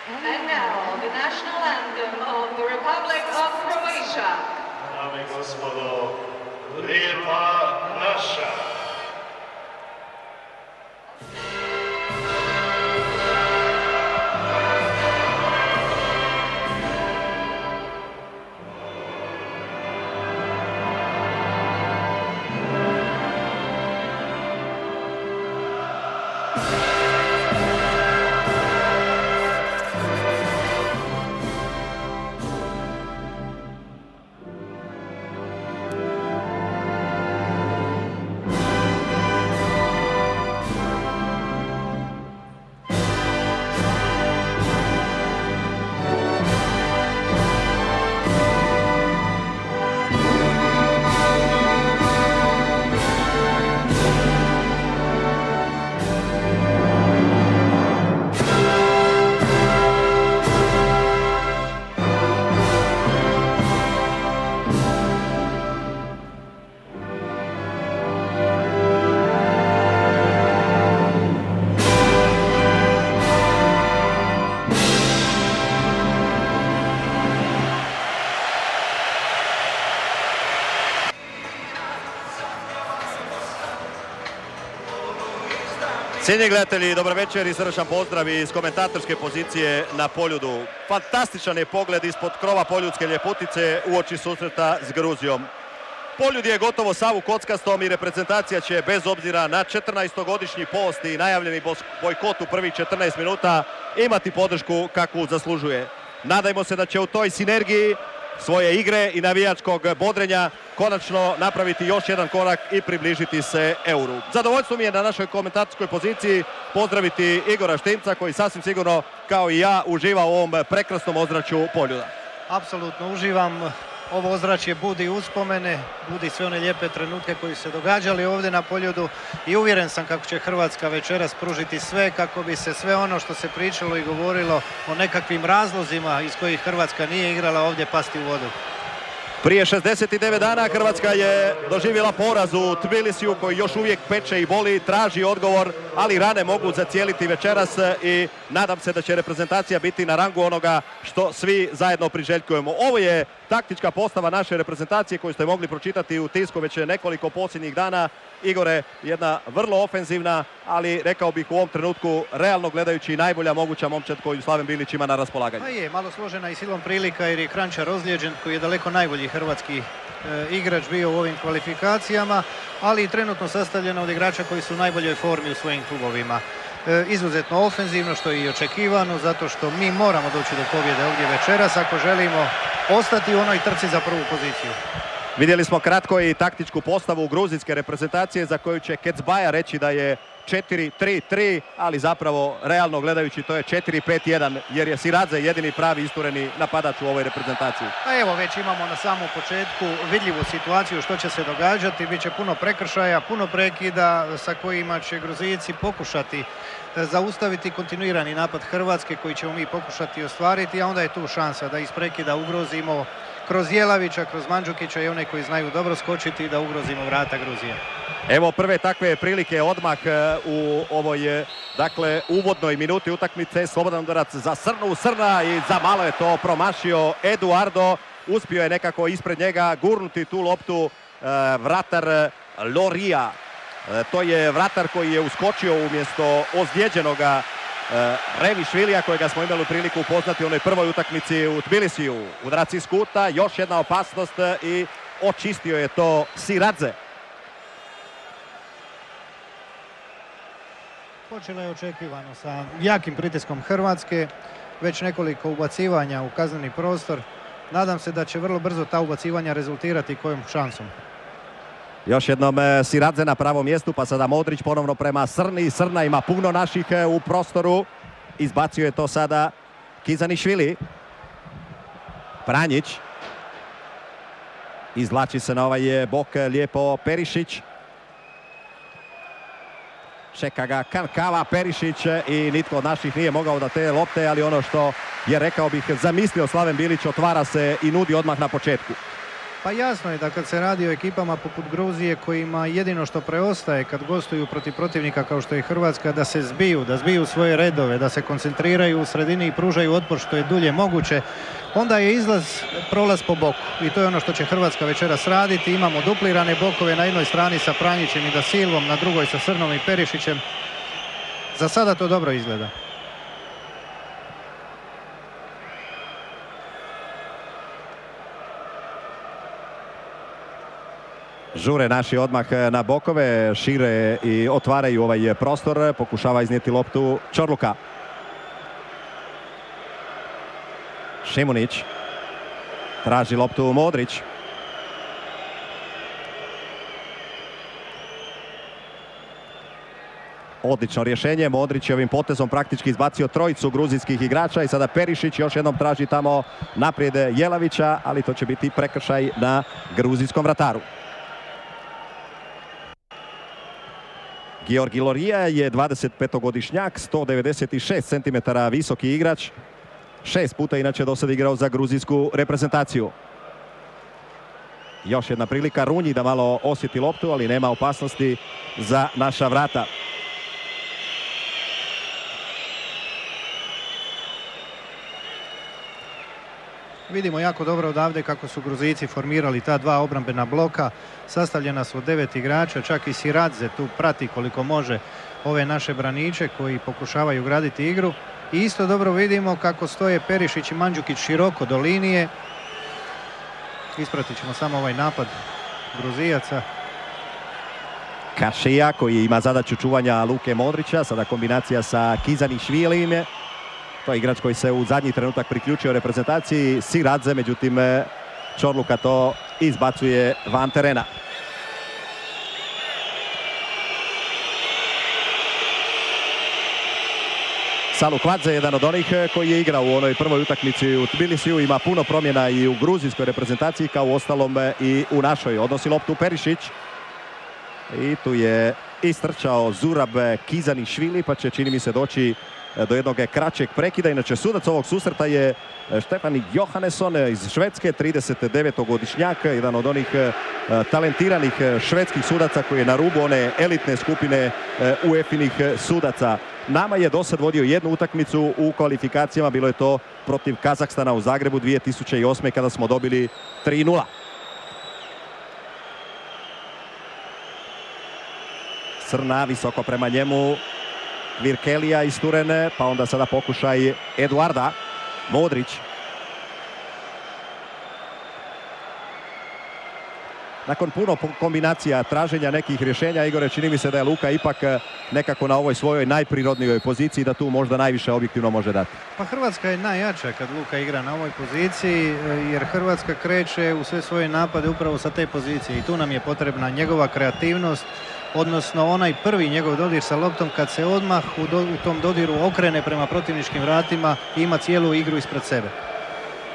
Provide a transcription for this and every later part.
And now, the national anthem of the Republic of Croatia. Dame i gospodo, Lijepa naša. Cijenjeni gledatelji, dobar večer i srdačan pozdrav iz komentatorske pozicije na Poljudu. Fantastičan je pogled ispod krova poljudske ljeputice uoči susreta s Gruzijom. Poljud je gotovo sav u kockastom i reprezentacija će bez obzira na 14-godišnji post i najavljeni bojkot u prvih 14 minuta imati podršku kakvu zaslužuje. Nadajmo se da će u toj sinergiji svoje igre i navijačkog bodrenja konačno napraviti još jedan korak i približiti se euru. Zadovoljstvo mi je na našoj komentatorskoj poziciji pozdraviti Igora Štimca koji sasvim sigurno kao i ja uživa u ovom prekrasnom ozračju Poljuda. Apsolutno uživam. Ovo ozračje budi uspomene, budi sve one lijepe trenutke koji su se događali ovdje na Poljudu i uvjeren sam kako će Hrvatska večeras pružiti sve kako bi se sve ono što se pričalo i govorilo o nekakvim razlozima iz kojih Hrvatska nije igrala ovdje pasti u vodu. Prije 69 dana Hrvatska je doživjela poraz u Tbilisiju koji još uvijek peče i boli, traži odgovor, ali rane mogu zacijeliti večeras i nadam se da će reprezentacija biti na rangu onoga što svi zajedno priželjkujemo. Ovo je taktička postava naše reprezentacije koju ste mogli pročitati u tisku već nekoliko posljednjih dana. Igore, jedna vrlo ofenzivna, ali rekao bih u ovom trenutku realno gledajući najbolja moguća momčad koju Slaven Bilić ima na raspolaganju. Pa je, malo složena i silom prilika jer je Kranjčar ozlijeđen koji je daleko najbolji hrvatski igrač bio u ovim kvalifikacijama, ali i trenutno sastavljeno od igrača koji su u najboljoj formi u svojim klubovima. Izuzetno ofenzivno što je i očekivano zato što mi moramo doći do pobjede ovdje večeras ako želimo ostati u onoj trci za prvu poziciju. Vidjeli smo kratko i taktičku postavu gruzijske reprezentacije za koju će Kecbaja reći da je 4-3-3, ali zapravo realno gledajući to je 4-5-1 jer je Siradze jedini pravi istureni napadač u ovoj reprezentaciji. A evo već imamo na samom početku vidljivu situaciju što će se događati. Biće puno prekršaja, puno prekida sa kojima će Gruzijci pokušati zaustaviti kontinuirani napad Hrvatske koji ćemo mi pokušati ostvariti, a onda je tu šansa da iz prekida ugrozimo kroz Jelavića, kroz Mandžukića i one koji znaju dobro skočiti da ugrozimo vrata Gruzije. Evo prve takve prilike odmah u ovoj uvodnoj minuti utakmice. Slobodan udarac za Srnu, Srna i za malo je to promašio Eduardo. Uspio je nekako ispred njega gurnuti tu loptu vratar Lorija. To je vratar koji je uskočio umjesto ozlijeđenoga Revišvilija kojega smo imali priliku upoznati u onoj prvoj utakmici u Tbilisiju. Udarac iz kuta, još jedna opasnost i očistio je to Siradze. Počelo je očekivano sa jakim pritiskom Hrvatske, već nekoliko ubacivanja u kazneni prostor. Nadam se da će vrlo brzo ta ubacivanja rezultirati kojom šansom. Još jednom Siradze na pravom mjestu, pa sada Modrić ponovno prema Srni. Srna ima puno naših u prostoru. Izbacio je to sada Kizanišvili. Pranjić. Izvlači se na ovaj bok lijepo Perišić. Čeka ga Kankava, Perišić i nitko od naših nije mogao da te lopte, ali ono što je, rekao bih, zamislio Slaven Bilić otvara se i nudi odmah na početku. Pa jasno je da kad se radi o ekipama poput Gruzije kojima jedino što preostaje kad gostuju protiv protivnika kao što je Hrvatska da se zbiju, da zbiju svoje redove, da se koncentriraju u sredini i pružaju otpor što je dulje moguće, onda je izlaz prolaz po boku. I to je ono što će Hrvatska večeras raditi. Imamo duplirane bokove na jednoj strani sa Pranjićem i Da Silvom, na drugoj sa Srnom i Perišićem. Za sada to dobro izgleda. Žure naši odmah na bokove, šire i otvaraju ovaj prostor, pokušava iznijeti loptu Čorluka. Šimunić traži loptu Modrić. Odlično rješenje, Modrić je ovim potezom praktički izbacio trojicu gruzijskih igrača i sada Perišić još jednom traži tamo naprijed Jelavića, ali to će biti prekršaj na gruzijskom vrataru. Georgi Lorija je 25-godišnjak, 196 cm visoki igrač. 6 puta inače do sad igrao za gruzijsku reprezentaciju. Još jedna prilika Runji da malo osjeti loptu, ali nema opasnosti za naša vrata. Vidimo jako dobro odavde kako su Gruzijci formirali ta dva obrambena bloka. Sastavljena su od 9 igrača, čak i Siradze tu prati koliko može ove naše braniče koji pokušavaju graditi igru. I isto dobro vidimo kako stoje Perišić i Mandžukić široko do linije. Ispratit ćemo samo ovaj napad Gruzijaca. Kašija koji ima zadaću čuvanja Luke Modrića, sada kombinacija sa Kizanišvilijim. To je igrač koji se u zadnji trenutak priključio reprezentaciji Siradze, međutim Čorluka to izbacuje van terena. Salukvadze, jedan od onih koji je igrao u onoj prvoj utakmici u Tbilisiju, ima puno promjena i u gruzijskoj reprezentaciji kao u ostalom i u našoj. Odnosi loptu Perišić i tu je istrčao Zurab Kizanišvili, pa će čini mi se doći do jednog kraćeg prekida. Inače sudac ovog susreta je Štefan Johannesson iz Švedske, 39-godišnjak, jedan od onih talentiranih švedskih sudaca koji je na rubu one elitne skupine UEFA-inih sudaca. Nama je do sad vodio jednu utakmicu u kvalifikacijama, bilo je to protiv Kazahstana u Zagrebu 2008. kada smo dobili 3:0. Srna visoko prema njemu, Virkelija iz Turene, pa onda sada pokušaj Eduarda. Modrić. Nakon puno kombinacija, traženja nekih rješenja, Igore, čini mi se da je Luka ipak nekako na ovoj svojoj najprirodnijoj poziciji, da tu možda najviše objektivno može dati. Pa Hrvatska je najjača kad Luka igra na ovoj poziciji, jer Hrvatska kreće u sve svoje napade upravo sa te pozicije i tu nam je potrebna njegova kreativnost, odnosno onaj prvi njegov dodir sa loptom kad se odmah u tom dodiru okrene prema protivničkim vratima i ima cijelu igru ispred sebe.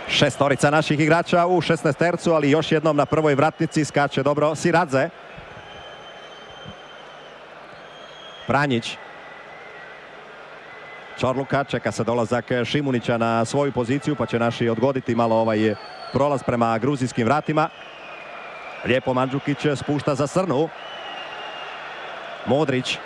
Šestorica naših igrača u 16-tercu, ali još jednom na prvoj vratnici skače dobro Siradze. Pranjić. Čorluka, čeka se dolazak Šimunića na svoju poziciju, pa će naši odgoditi malo ovaj prolaz prema gruzijskim vratima. Lijepo Mandžukić spušta za Srnu. Modrić.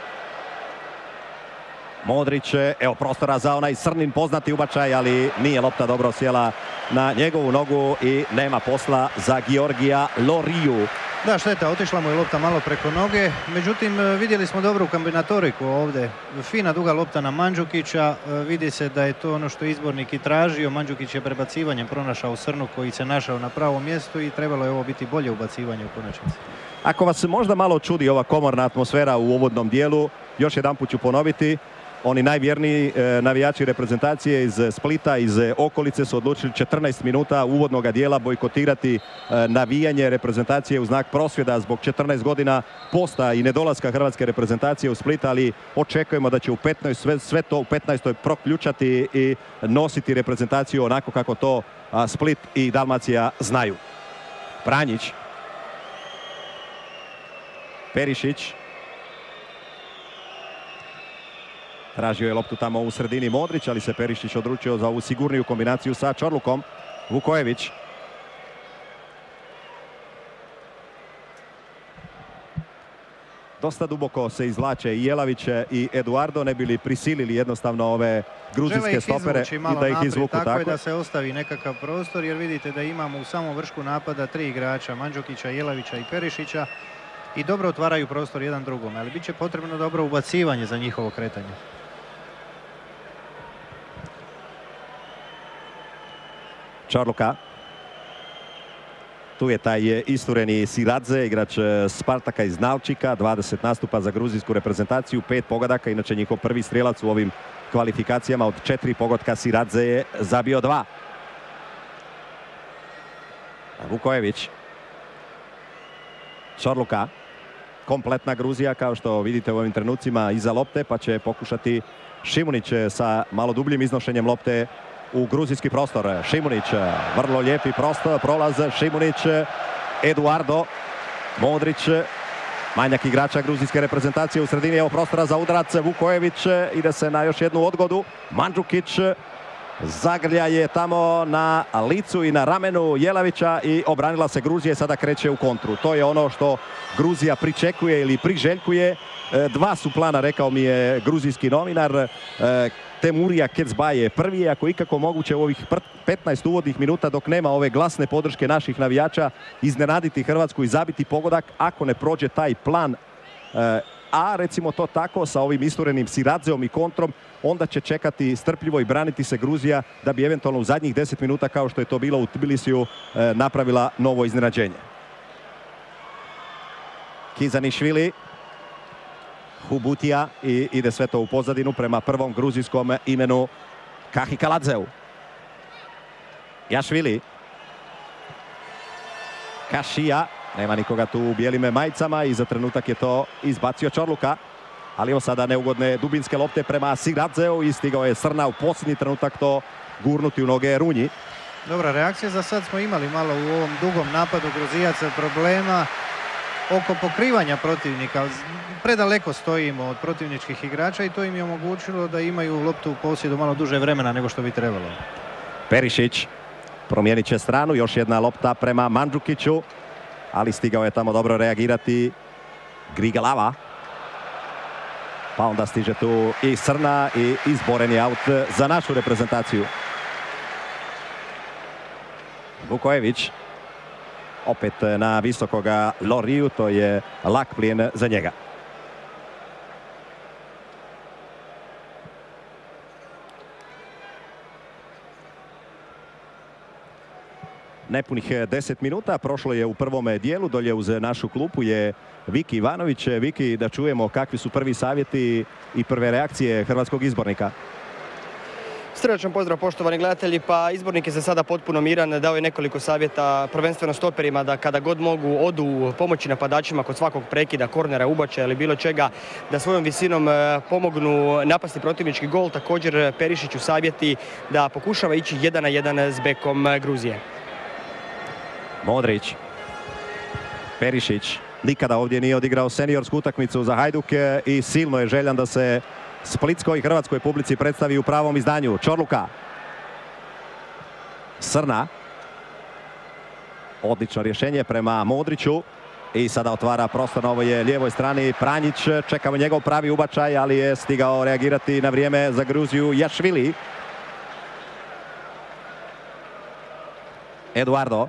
Modrić, evo prostora za onaj Srnin poznati ubačaj, ali nije lopta dobro sjela na njegovu nogu i nema posla za Georgija Loriju. Da, šteta, otišla mu je lopta malo preko noge, međutim vidjeli smo dobru kombinatoriku ovdje. Fina duga lopta na Mandžukića, vidi se da je to ono što je izbornik i tražio. Mandžukić je prebacivanjem pronašao Srnu koji se našao na pravom mjestu i trebalo je ovo biti bolje ubacivanje u konačnici. Ako vas možda malo čudi ova komorna atmosfera u uvodnom dijelu, još jedanput ću ponoviti. Oni najvjerniji navijači reprezentacije iz Splita, iz okolice su odlučili 14 minuta uvodnog dijela bojkotirati navijanje reprezentacije u znak prosvjeda zbog 14 godina posta i nedolaska hrvatske reprezentacije u Split, ali očekujemo da će u 15, sve to u 15. proključati i nositi reprezentaciju onako kako to Split i Dalmacija znaju. Pranjić. Perišić. Tražio je loptu tamo u sredini Modrić, ali se Perišić odlučio za ovu sigurniju kombinaciju sa Čorlukom. Vukojević. Dosta duboko se izvlače i Jelavić i Eduardo, ne bili prisilili jednostavno ove gruzijske stopere i da ih izvuku. Tako je da se ostavi nekakav prostor, jer vidite da imamo u samom vršku napada 3 igrača, Mandžukića, Jelavića i Perišića, i dobro otvaraju prostor jedan drugome, ali bit će potrebno dobro ubacivanje za njihovo kretanje. Čorluka. Tu je taj istureni Siradze, igrač Spartaka iz Nalčika, 20 nastupa za gruzijsku reprezentaciju, 5 pogodaka, inače njihov prvi strelac u ovim kvalifikacijama. Od 4 pogotka Siradze je zabio 2. Vukojević. Čorluka. Kompletna Gruzija, kao što vidite u ovim trenucima, iza lopte, pa će pokušati Šimunić sa malo dubljim iznošenjem lopte u gruzijski prostor. Šimunić, vrlo lijepi prostor, prolaz Šimunić, Eduardo, Modrić, manjak igrača gruzijske reprezentacije u sredini, evo prostora za udarac, Vukojević, ide se na još jednu odgodu, Mandžukić, zagrlja je tamo na licu i na ramenu Jelavića i obranila se Gruzija, sada kreće u kontru. To je ono što Gruzija pričekuje ili priželjkuje. 2 su plana, rekao mi je gruzijski novinar. Temurija Kecbaj je prvi, ako ikako moguće u ovih 15 uvodnih minuta dok nema ove glasne podrške naših navijača iznenaditi Hrvatsku i zabiti pogodak. Ako ne prođe taj plan A, recimo to tako, sa ovim isturenim Siradzeom i kontrom, onda će čekati strpljivo i braniti se Gruzija da bi eventualno u zadnjih 10 minuta, kao što je to bilo u Tbilisiju, napravila novo iznenađenje. Kizanišvili, Hubutija i ide sve to u pozadinu prema prvom gruzijskom imenu Kahikaladzeju. Jašvili. Kašija. Nema nikoga tu u bijelim majicama i za trenutak je to izbacio Čorluka. Ali evo sada neugodne dubinske lopte prema Siradzeu i stigao je Srna u posljednji trenutak to gurnuti u noge Runji. Dobra reakcija, za sad smo imali malo u ovom dugom napadu Gruzijaca problema oko pokrivanja protivnika. Predaleko stojimo od protivničkih igrača i to im je omogućilo da imaju loptu u posjedu malo duže vremena nego što bi trebalo. Perišić promijenit će stranu, još jedna lopta prema Mandžukiću, ali stigao je tamo dobro reagirati Grigalava. Pa onda stiže tu i Srna i izboren je aut za našu reprezentaciju. Vukojević. Opet na visokoga Loriju, to je lak plijen za njega. Nepunih 10 minuta prošlo je u prvome dijelu. Dolje uz našu klupu je Viki Ivanović. Viki, da čujemo kakvi su prvi savjeti i prve reakcije hrvatskog izbornika. Srdačan pozdrav poštovani gledatelji, pa izbornik je za sada potpuno miran, dao je nekoliko savjeta prvenstveno stoperima da kada god mogu odu pomoći napadačima kod svakog prekida, kornera, ubačaja ili bilo čega, da svojom visinom pomognu napasti protivnički gol. Također Perišiću savjeti da pokušava ići 1-1 s bekom Gruzije. Modrić, Perišić nikada ovdje nije odigrao seniorsku utakmicu za Hajduk i silno je željan da se splitskoj i hrvatskoj publici predstavi u pravom izdanju. Čorluka. Srna. Odlično rješenje prema Modriću. I sada otvara prostor na ovoj lijevoj strani. Pranjić, čekamo njegov pravi ubačaj, ali je stigao reagirati na vrijeme za Gruziju Jašvili. Eduardo.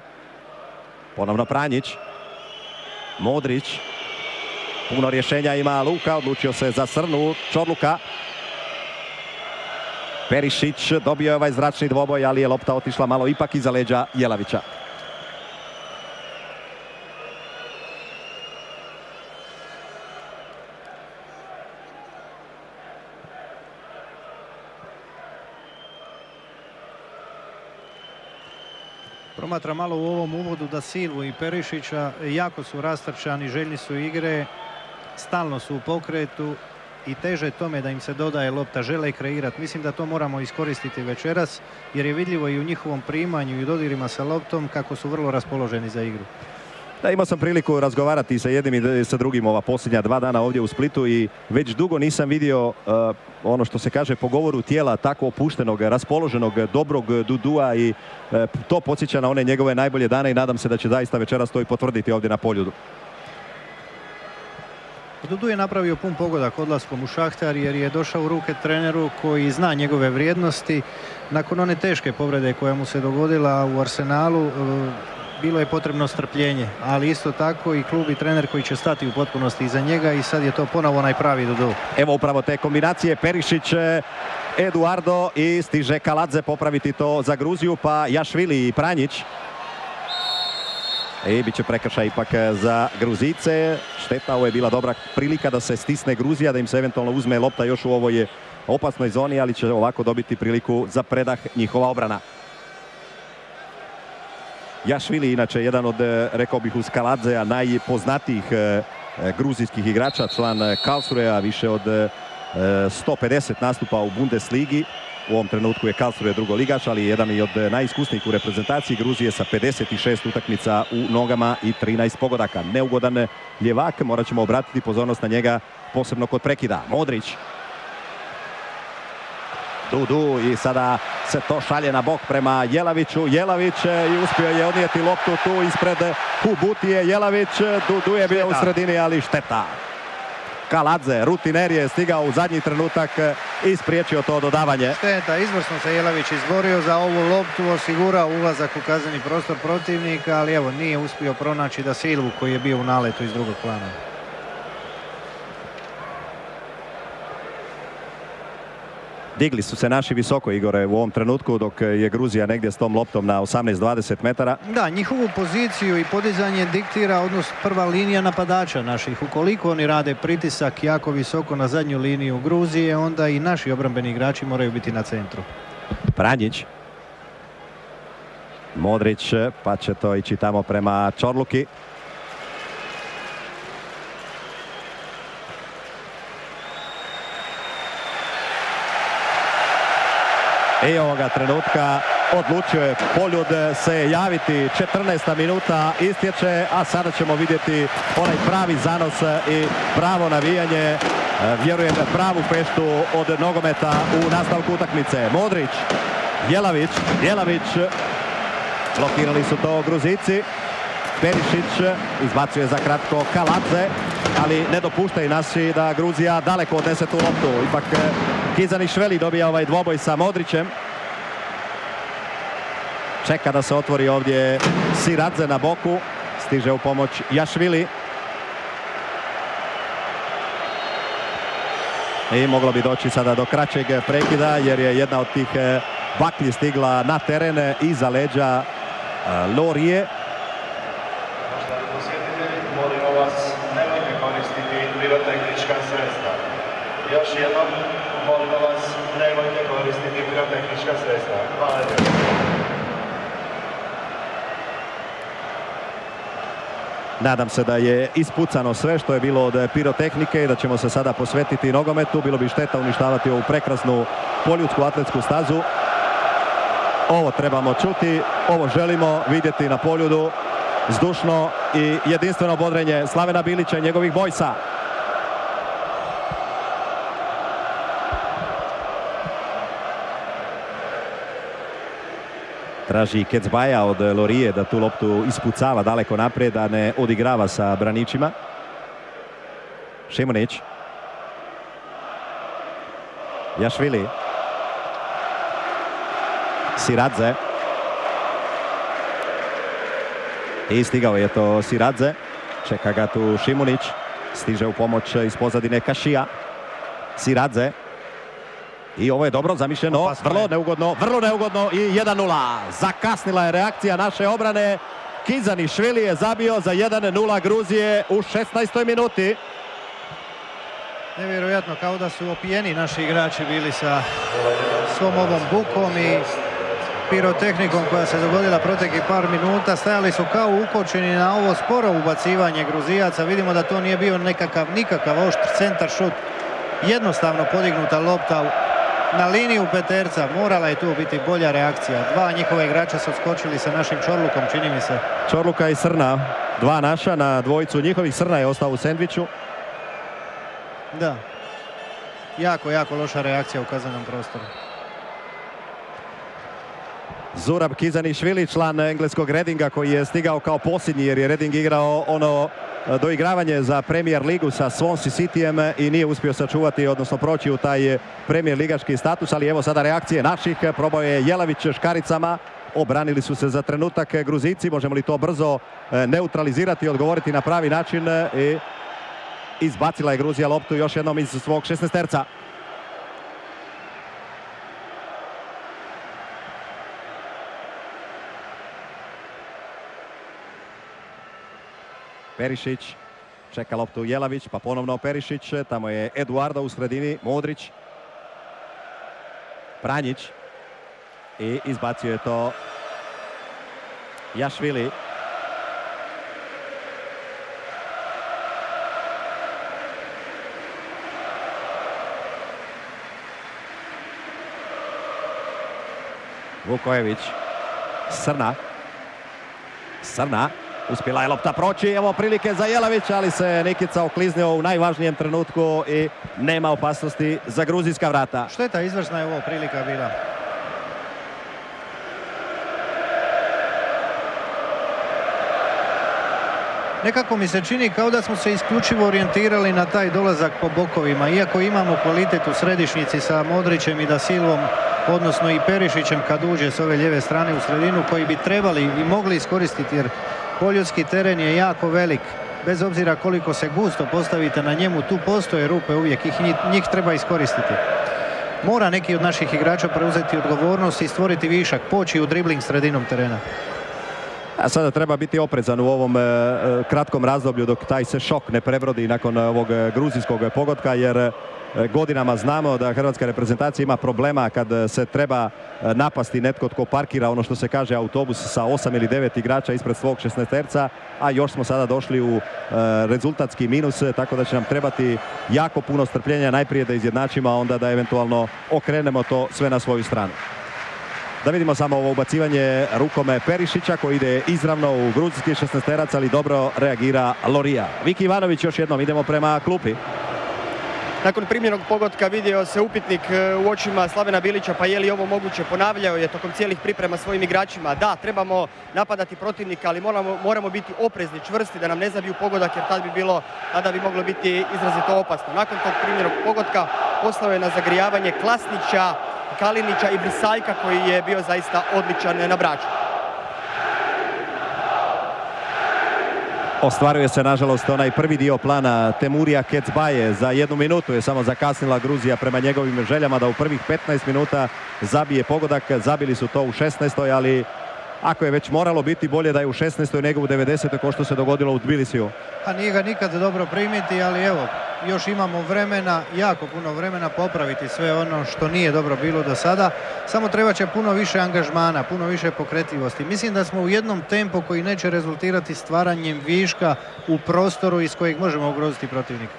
Ponovno Pranjić. Modrić. Puno rješenja ima Luka, odlučio se za Srnu. Čorluka. Perišić dobio je ovaj zračni dvoboj, ali je lopta otišla malo ipak iza leđa Jelavića. Promatra malo u ovom uvodu da Silvu i Perišića jako su rastrčani, željni su igre, stalno su u pokretu i teže tome da im se dodaje lopta, žele i kreirati. Mislim da to moramo iskoristiti večeras jer je vidljivo i u njihovom primanju i u dodirima sa loptom kako su vrlo raspoloženi za igru. Da, imao sam priliku razgovarati sa jednim i sa drugim ova posljednja 2 dana ovdje u Splitu i već dugo nisam vidio ono što se kaže po govoru tijela tako opuštenog, raspoloženog, dobrog Dudua i to podsjeća na one njegove najbolje dane i nadam se da će zaista večeras to i potvrditi ovdje na Poljudu. Dudu je napravio pun pogodak odlaskom u Šahtar jer je došao u ruke treneru koji zna njegove vrijednosti. Nakon one teške povrede koja mu se dogodila u Arsenalu, bilo je potrebno strpljenje, ali isto tako i klub i trener koji će stati u potpunosti iza njega i sad je to ponovo onaj pravi Dudu. Evo upravo te kombinacije, Perišić, Eduardo i stiže Kaladze popraviti to za Gruziju, pa Jašvili i Pranjić. I bit će prekršaj ipak za Gruzice. Šteta, ovo je bila dobra prilika da se stisne Gruzija, da im se eventualno uzme lopta još u ovoj opasnoj zoni, ali će ovako dobiti priliku za predah njihova obrana. Jašvili, inače jedan od, rekao bih, uz Kaladzea najpoznatijih gruzijskih igrača, član Karlsruhea, više od 150 nastupa u Bundesligi. U ovom trenutku je Karlsruhe drugoligaš, ali jedan i od najiskusnijih u reprezentaciji Gruzije sa 56 utakmica u nogama i 13 pogodaka. Neugodan ljevak, morat ćemo obratiti pozornost na njega, posebno kod prekida. Modrić. Dudu i sada se to šalje na bok prema Jelaviću. Jelavić i uspio je odnijeti loptu tu ispred Kubutije. Jelavić, Dudu je bio u sredini, ali šteta. Kaladze, rutiner, je stigao u zadnji trenutak i spriječio to dodavanje. Šteta, izvrsno se Jelavić izborio za ovu loptu, osigurao ulazak u kazneni prostor protivnika, ali evo nije uspio pronaći da Silvu koji je bio u naletu iz drugog plana. Digli su se naši visoko, Igore, u ovom trenutku, dok je Gruzija negdje s tom loptom na 18-20 metara. Da, njihovu poziciju i podizanje diktira odnos prva linija napadača naših. Ukoliko oni rade pritisak jako visoko na zadnju liniju Gruzije, onda i naši obrambeni igrači moraju biti na centru. Pranjić. Modrić, pa će to ići tamo prema Čorluki. I ovoga trenutka odlučio je Poljud se javiti. 14. minuta istječe, a sada ćemo vidjeti onaj pravi zanos i pravo navijanje. Vjerujem pravu feštu od nogometa u nastavku utakmice. Modrić, Jelavić, blokirali su to Gruzici. Perišić izbacuje za kratko Kaladze, ali ne dopuštaju naši da Gruzija daleko odnese tu loptu. Ipak Kizanišvili dobija ovaj dvoboj sa Modrićem. Čeka da se otvori ovdje Siradze na boku. Stiže u pomoć Jašvili. I moglo bi doći sada do kraćeg prekida jer je jedna od tih baklji stigla na teren iza leđa Lorije. Molimo vas, nemojte koristiti pirotehnička sredstva. Još jednom, molimo vas, nemojte koristiti pirotehnička sredstva. Hvala lijepo. Nadam se da je ispucano sve što je bilo od pirotehnike i da ćemo se sada posvetiti nogometu. Bilo bi šteta uništavati ovu prekrasnu poljudsku atletsku stazu. Ovo trebamo čuti, ovo želimo vidjeti na Poljudu. Zdušno i jedinstveno bodrenje Slavena Bilića i njegovih bojsa. Traži Kecbaja od Lorije da tu loptu ispucava daleko naprijed, a ne odigrava sa braničima. Šimunić. Jašvili. Siradze. I stigao je to Siradze. Čeka ga tu Šimunić. Stiže u pomoć iz pozadine Kašija. Siradze. I ovo je dobro zamišljeno, vrlo neugodno i 1-0. Zakasnila je reakcija naše obrane. Kizanišvili je zabio za 1-0 Gruzije u 16. minuti. Nevjerojatno, kao da su opijeni naši igrači bili sa svom ovom bukom i pirotehnikom koja se dogodila proteklih par minuta. Stajali su kao ukočeni na ovo sporo ubacivanje Gruzijaca. Vidimo da to nije bio nikakav oštr centar šut. Jednostavno podignuta lopta na liniju peterca. Morala je tu biti bolja reakcija. Dva njihova igrača su skočili sa našim Čorlukom, čini mi se. Čorluka i Srna. Dva naša na dvojicu njihovih. Srna je ostao u sendviču. Da. Jako loša reakcija u kaznenom prostoru. Zurab Kizanišvili, član engleskog Readinga koji je stigao kao posljednji jer je Reading igrao ono doigravanje za Premier ligu sa Swansea Cityjem i nije uspio sačuvati, odnosno proći u taj Premier ligaški status, ali evo sada reakcije naših. Probao je Jelavić škaricama, obranili su se za trenutak Gruzijci. Možemo li to brzo neutralizirati i odgovoriti na pravi način? I izbacila je Gruzija loptu još jednom iz svog 16-terca. Perišić čeka loptu Jelavić, pa ponovno Perišić, tamo je Eduardo u sredini, Modrić, Pranjić i izbacio je to Jašvili. Vukojević, Srna. Uspjela je lopta proći, evo prilike za Jelavića, ali se Nikica okliznio u najvažnijem trenutku i nema opasnosti za gruzijska vrata. Šteta, izvrsna je ovo prilika bila. Nekako mi se čini kao da smo se isključivo orijentirali na taj dolazak po bokovima, iako imamo kvalitet u središnjici sa Modrićem i Da Silvom, odnosno i Perišićem kad uđe s ove lijeve strane u sredinu, koji bi trebali i mogli iskoristiti, jer poljudski teren je jako velik. Bez obzira koliko se gusto postavite na njemu, tu postoje rupe uvijek, njih treba iskoristiti. Mora neki od naših igrača preuzeti odgovornost i stvoriti višak, poći u dribling sredinom terena. A sada treba biti oprezan u ovom kratkom razdoblju dok taj se šok ne prebrodi nakon ovog gruzijskog pogotka, jer godinama znamo da hrvatska reprezentacija ima problema kad se treba napasti netko tko parkira, ono što se kaže, autobus sa 8 ili 9 igrača ispred svog 16-terca, a još smo sada došli u rezultatski minus, tako da će nam trebati jako puno strpljenja, najprije da izjednačimo, a onda da eventualno okrenemo to sve na svoju stranu. Da vidimo samo ovo ubacivanje rukome Perišića koji ide izravno u gruzijski 16-terac, ali dobro reagira Lorija. Viki Ivanović još jednom, idemo prema klupi. Nakon primljenog pogotka vidio se upitnik u očima Slavena Bilića, pa je li ovo moguće? Ponavljao je tokom cijelih priprema svojim igračima. Da, trebamo napadati protivnika, ali moramo biti oprezni, čvrsti, da nam ne zabiju pogodak, jer tada bi moglo biti izrazito opasno. Nakon tog primljenog pogotka poslao je na zagrijavanje Klasnića, Kalinića i Brisaljka koji je bio zaista odličan na Braču. Ostvaruje se nažalost onaj prvi dio plana Temurija Kecbaje. Za 1 minutu je samo zakasnila Gruzija prema njegovim željama da u prvih 15 minuta zabije pogodak. Zabili su to u 16. ali ako je već moralo biti, bolje da je u 16. nego u 90. ko što se dogodilo u Tbilisiju. A nije ga nikad dobro primiti, ali evo, još imamo vremena, jako puno vremena popraviti sve ono što nije dobro bilo do sada. Samo treba će puno više angažmana, puno više pokretljivosti. Mislim da smo u jednom tempu koji neće rezultirati stvaranjem viška u prostoru iz kojeg možemo ugroziti protivnika.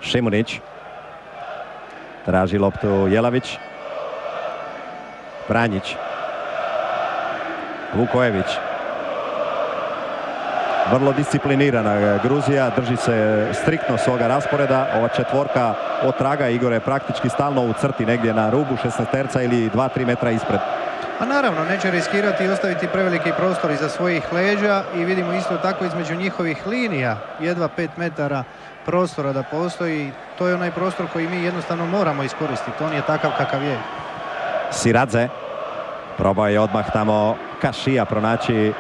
Šimunić traži loptu Jelavić, Pranjić, Vukojević. Vrlo disciplinirana Gruzija, drži se striktno svoga rasporeda. Ova četvorka otraga, Igor je praktički stalno u crti negdje na rubu 16-terca ili 2-3 metra ispred. A naravno, neće riskirati i ostaviti preveliki prostor iza svojih leđa i vidimo isto tako između njihovih linija jedva 5 metara prostora da postoji. To je onaj prostor koji mi jednostavno moramo iskoristiti. On je takav kakav je. Siradze probao je odmah tamo Kašija pronaći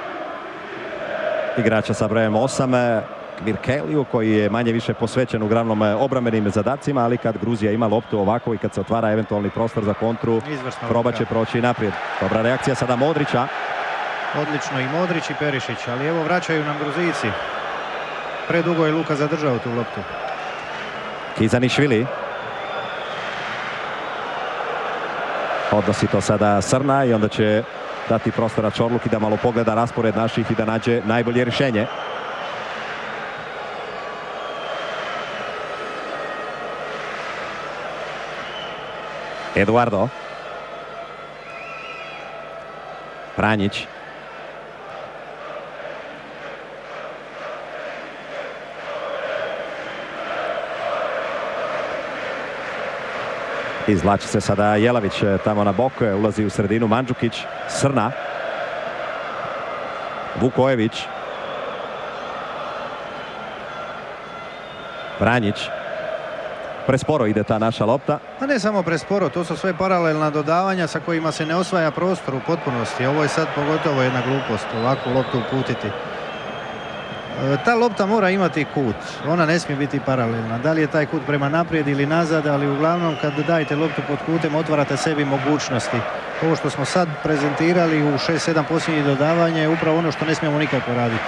igrača sa brojem 8, Kvirkeliju, koji je manje više posvećen uglavnom obrambenim zadacima, ali kad Gruzija ima loptu ovako i kad se otvara eventualni prostor za kontru, probat će proći naprijed. Dobra reakcija sada Modrića. Odlično i Modrić i Perišić, ali evo vraćaju nam Gruzijci. Predugo je Luka zadržao tu loptu. Kizanišvili. Odnosi to sada Srna i onda će dati prostora Čorluki da malo pogleda raspored naših i da nađe najbolje rješenje. Eduardo. Pranjić. Izvlači se sada Jelavić tamo na bok, ulazi u sredinu Mandžukić, Srna. Vukojević. Pranjić. Presporo ide ta naša lopta. A ne samo presporo, to su sve paralelna dodavanja sa kojima se ne osvaja prostor u potpunosti. Ovo je sad pogotovo jedna glupost, ovakvu loptu uputiti. Ta lopta mora imati kut, ona ne smije biti paralelna. Da li je taj kut prema naprijed ili nazad, ali uglavnom kad dajete loptu pod kutem otvarate sebi mogućnosti. Ovo što smo sad prezentirali u 6-7 posljednjih dodavanja je upravo ono što ne smijemo nikako raditi.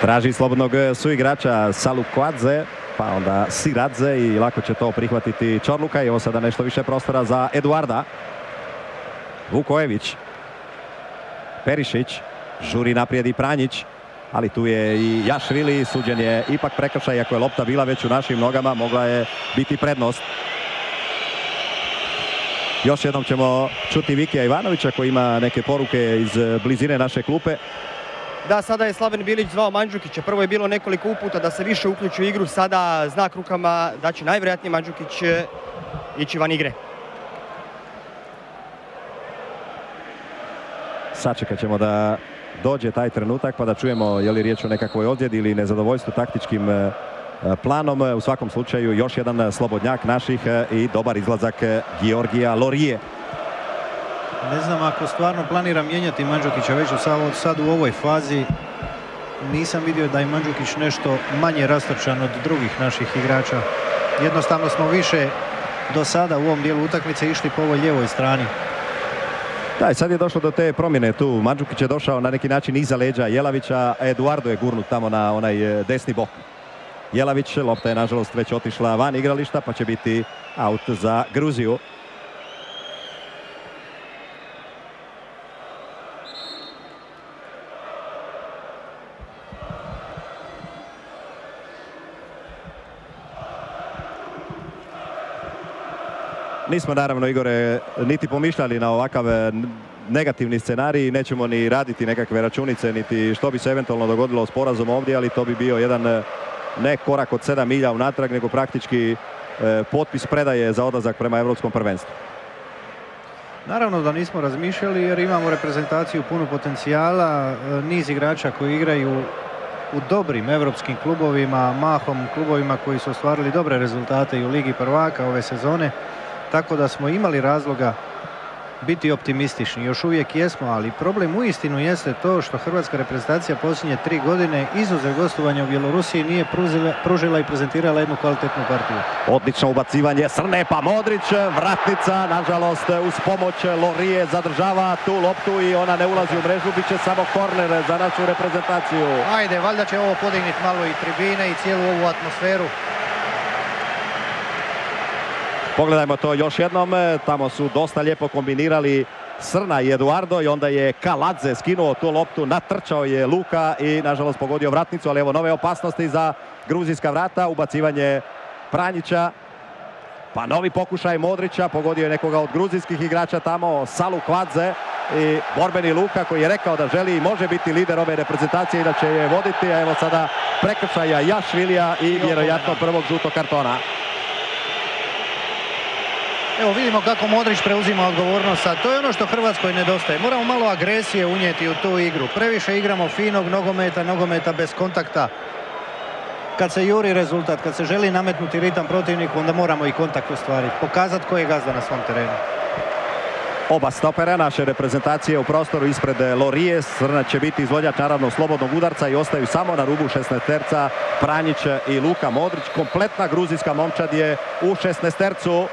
Traži slobodnog suigrača Salukvadze, pa onda Siradze i lako će to prihvatiti Čorluka. I ovo sada nešto više prostora za Eduarda. Vukojević. Perišić. Žuri naprijed i Pranjić. Ali tu je i Jašvili. Suđen je ipak prekršaj. Iako je lopta bila već u našim nogama, mogla je biti prednost. Još jednom ćemo čuti Vikija Ivanovića koji ima neke poruke iz blizine naše klupe. Da, sada je Slaven Bilić zvao Mandžukića. Prvo je bilo nekoliko uputa da se više uključi u igru. Sada znak rukama da će najvjerojatnije Mandžukić ići van igre. Sačekat ćemo da dođe taj trenutak pa da čujemo je li riječ o nekakvoj ozljedi ili nezadovoljstvu taktičkim planom. U svakom slučaju još jedan slobodnjak naših i dobar izlazak Georgija Lorije. Ne znam ako stvarno planira mijenjati Mandžukića već sad u ovoj fazi. Nisam vidio da je Mandžukić nešto manje rastrčan od drugih naših igrača. Jednostavno smo više do sada u ovom dijelu utakmice išli po ovoj lijevoj strani. Da, i sad je došlo do te promjene tu. Mandžukić je došao na neki način iza leđa Jelavića, a Eduardo je gurnut tamo na onaj desni bok. Jelavić, lopta je nažalost već otišla van igrališta pa će biti aut za Gruziju. Nismo naravno, Igore, niti pomišljali na ovakav negativni scenarij, nećemo ni raditi nekakve računice, niti što bi se eventualno dogodilo s porazom ovdje, ali to bi bio jedan ne korak od 7 milja unatrag, nego praktički potpis predaje za odlazak prema Europskom prvenstvu. Naravno da nismo razmišljali jer imamo reprezentaciju puno potencijala, niz igrača koji igraju u dobrim europskim klubovima, mahom klubovima koji su ostvarili dobre rezultate i u Ligi prvaka ove sezone. Tako da smo imali razloga biti optimistični, još uvijek jesmo, ali problem uistinu jeste to što hrvatska reprezentacija posljednje 3 godine izuzev gostovanja u Bjelorusiji nije pružila i prezentirala jednu kvalitetnu partiju. Odlično ubacivanje Srne pa Modrić, vratnica, nažalost uz pomoć Lorije zadržava tu loptu i ona ne ulazi u mrežu, bit će samo korner za našu reprezentaciju. Ajde, valjda će ovo podignuti malo i tribine i cijelu ovu atmosferu. Pogledajmo to još jednom, tamo su dosta lijepo kombinirali Srna i Eduardo i onda je Kaladze skinuo tu loptu, natrčao je Luka i nažalost pogodio vratnicu, ali evo nove opasnosti za gruzijska vrata, ubacivanje Pranjića, pa novi pokušaj Modrića, pogodio je nekoga od gruzijskih igrača tamo, Salukvadze i borbeni Luka koji je rekao da želi i može biti lider ove reprezentacije i da će je voditi, a evo sada prekršaja Jašvilija i vjerojatno prvog žutog kartona. Evo vidimo kako Modrić preuzima odgovornost sad. To je ono što Hrvatskoj nedostaje. Moramo malo agresije unijeti u tu igru. Previše igramo finog nogometa bez kontakta. Kad se juri rezultat, kad se želi nametnuti ritam protivniku, onda moramo i kontakt ostvariti. Pokazati ko je gazda na svom terenu. Oba stopera naše reprezentacije u prostoru ispred Lorije. Srna će biti izvođač naravno slobodnog udarca i ostaju samo na rubu 16-terca Pranjić i Luka Modrić. Kompletna gruzijska momčad je u 16-tercu.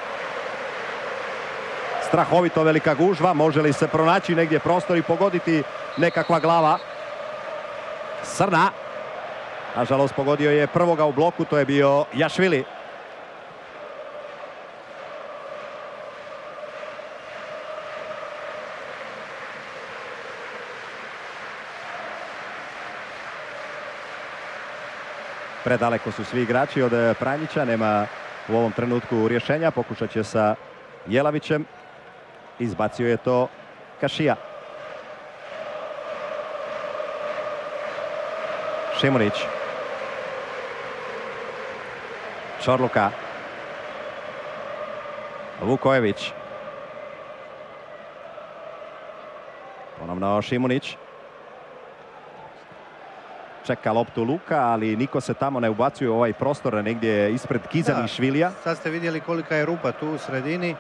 Strahovito velika gužva, može li se pronaći negdje prostor i pogoditi nekakva glava. Srna, nažalost pogodio je prvoga u bloku, to je bio Jašvili. Predaleko su svi igrači od Pranjića, nema u ovom trenutku rješenja, pokušat će sa Jelavićem. Izbacio je to Kašija. Šimunić. Čorluka. Vukojević. Ponovno Šimunić. Čeka loptu Luka, ali niko se tamo ne ubacuje u ovaj prostor negdje ispred Kizanišvilija. Sad ste vidjeli kolika je rupa tu u sredini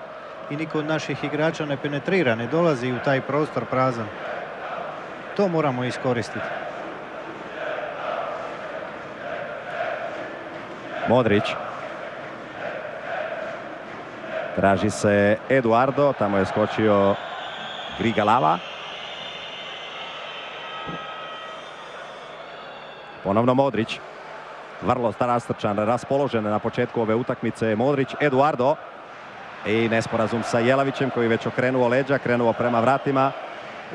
i niko od naših igrača ne penetrira, ne dolazi u taj prostor prazan. To moramo iskoristiti. Modrić. Traži se Eduardo, tamo je skočio Grigalava. Ponovno Modrić. Vrlo rastrčan, raspoložen na početku ove utakmice. Modrić, Eduardo. I nesporazum sa Jelavićem koji već okrenuo leđa, krenuo prema vratima.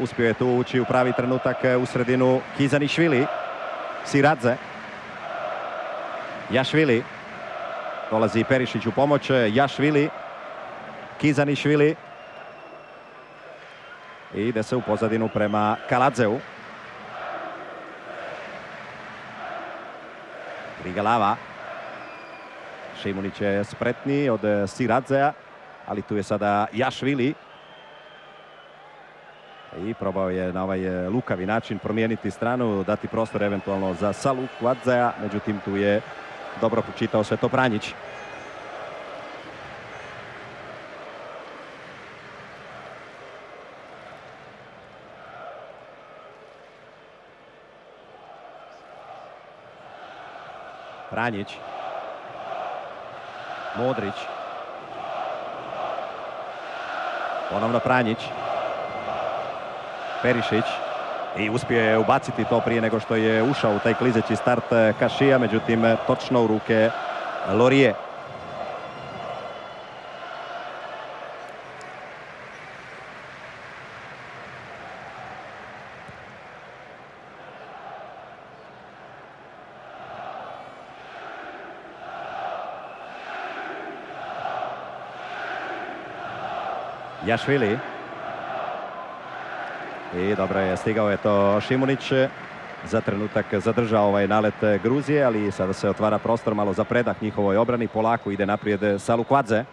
Uspio je tu ući u pravi trenutak u sredinu Kizanišvili. Siradze. Jašvili. Dolazi Perišić u pomoć. Jašvili. Kizanišvili. I ide se u pozadinu prema Kaladzeu. Grigalava. Šimunić je spretniji od Siradzea, ali tu je sada Jašvili. I probao je na ovaj lukavi način promijeniti stranu, dati prostor eventualno za Salukvadzea, međutim tu je dobro pročitao sve to Pranjić. Pranjić. Modrić. Ponovno Pranjić. Perišić. I uspio je ubaciti to prije nego što je ušao u taj klizeći start Kašija, međutim točno u ruke Lorije. Jašvili. I dobro je stigao je to Šimunić. Za trenutak zadržao ovaj nalet Gruzije, ali sada se otvara prostor malo za predah njihovoj obrani. Polako ide naprijed Salukvadze.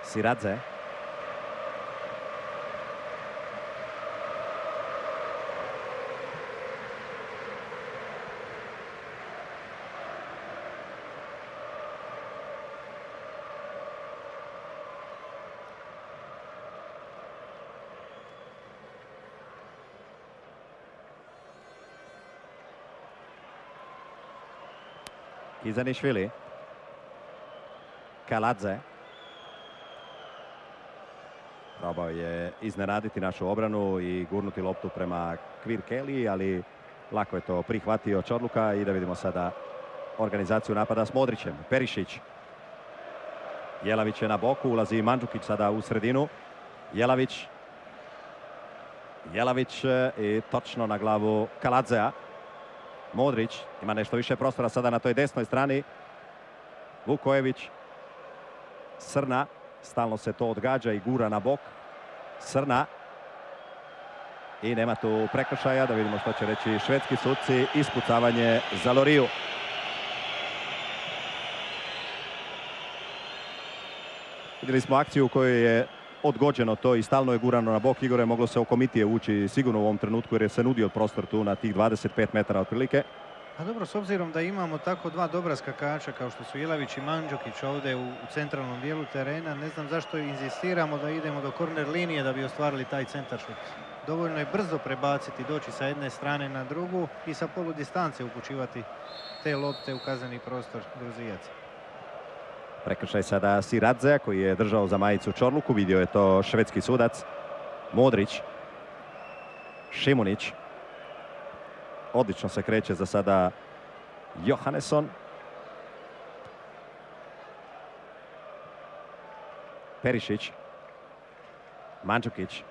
Siradze. Kizanišvili. Kaladze. Probao je iznenaditi našu obranu i gurnuti loptu prema Kvirkeli, ali lako je to prihvatio Čorluka i da vidimo sada organizaciju napada s Modrićem. Perišić. Jelavić je na boku, ulazi Mandžukić sada u sredinu. Jelavić. Jelavić i točno na glavu Kaladzea. Modrić ima nešto više prostora sada na toj desnoj strani. Vukojević. Srna. Stalno se to odgađa i gura na bok. Srna. I nema tu prekršaja. Da vidimo što će reći švedski suci. Ispucavanje za Loriju. Vidjeli smo akciju u kojoj je odgođeno to i stalno je gurano na bok. Igore, moglo se oko Mitije ući sigurno u ovom trenutku jer je se nudio prostor tu na tih 25 metara otprilike. A dobro, s obzirom da imamo tako dva dobra skakača kao što su Jelavić i Mandžukić ovdje u centralnom dijelu terena, ne znam zašto inzistiramo da idemo do korner linije da bi ostvarili taj centaršut. Dovoljno je brzo prebaciti, doći sa jedne strane na drugu i sa polu distance upućivati te lopte u kazneni prostor Gruzijaca. Prekršaj sada Siradzea koji je držao za majicu Čorluku, vidio je to švedski sudac. Modrić. Šimunić. Odlično se kreće za sada Johannesson. Perišić. Mandžukić.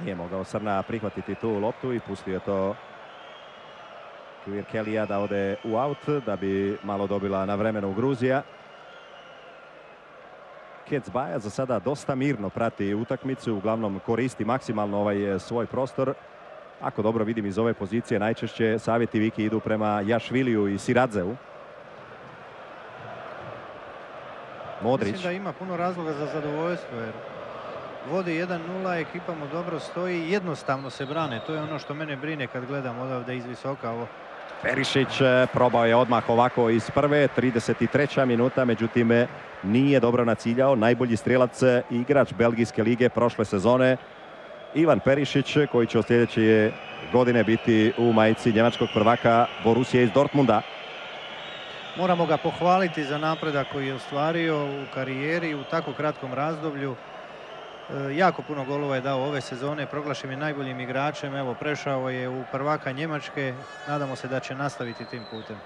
Nije mogao Srna prihvatiti tu loptu i pustio je to Kvirkelija da ode u aut, da bi malo dobila na vremenu Gruzija. Kecbaja za sada dosta mirno prati utakmicu, uglavnom koristi maksimalno ovaj svoj prostor. Ako dobro vidim iz ove pozicije, najčešće savjeti Viki idu prema Jašviliju i Siradzeu. Modrić. Mislim da ima puno razloga za zadovoljstvo jer vodi 1-0, ekipa mu dobro stoji i jednostavno se brane. To je ono što mene brine kad gledam odavde iz visoka ovo. Perišić probao je odmah ovako iz prve, 33. minuta, međutim nije dobro naciljao. Najbolji strijelac i igrač Belgijske lige prošle sezone, Ivan Perišić, koji će od sljedeće godine biti u majici njemačkog prvaka Borussije iz Dortmunda. Moramo ga pohvaliti za napredak koji je ostvario u karijeri u tako kratkom razdoblju. Jako puno golova je dao ove sezone, proglašen je najboljim igračem, evo prešao je u prvaka Njemačke, nadamo se da će nastaviti tim putem,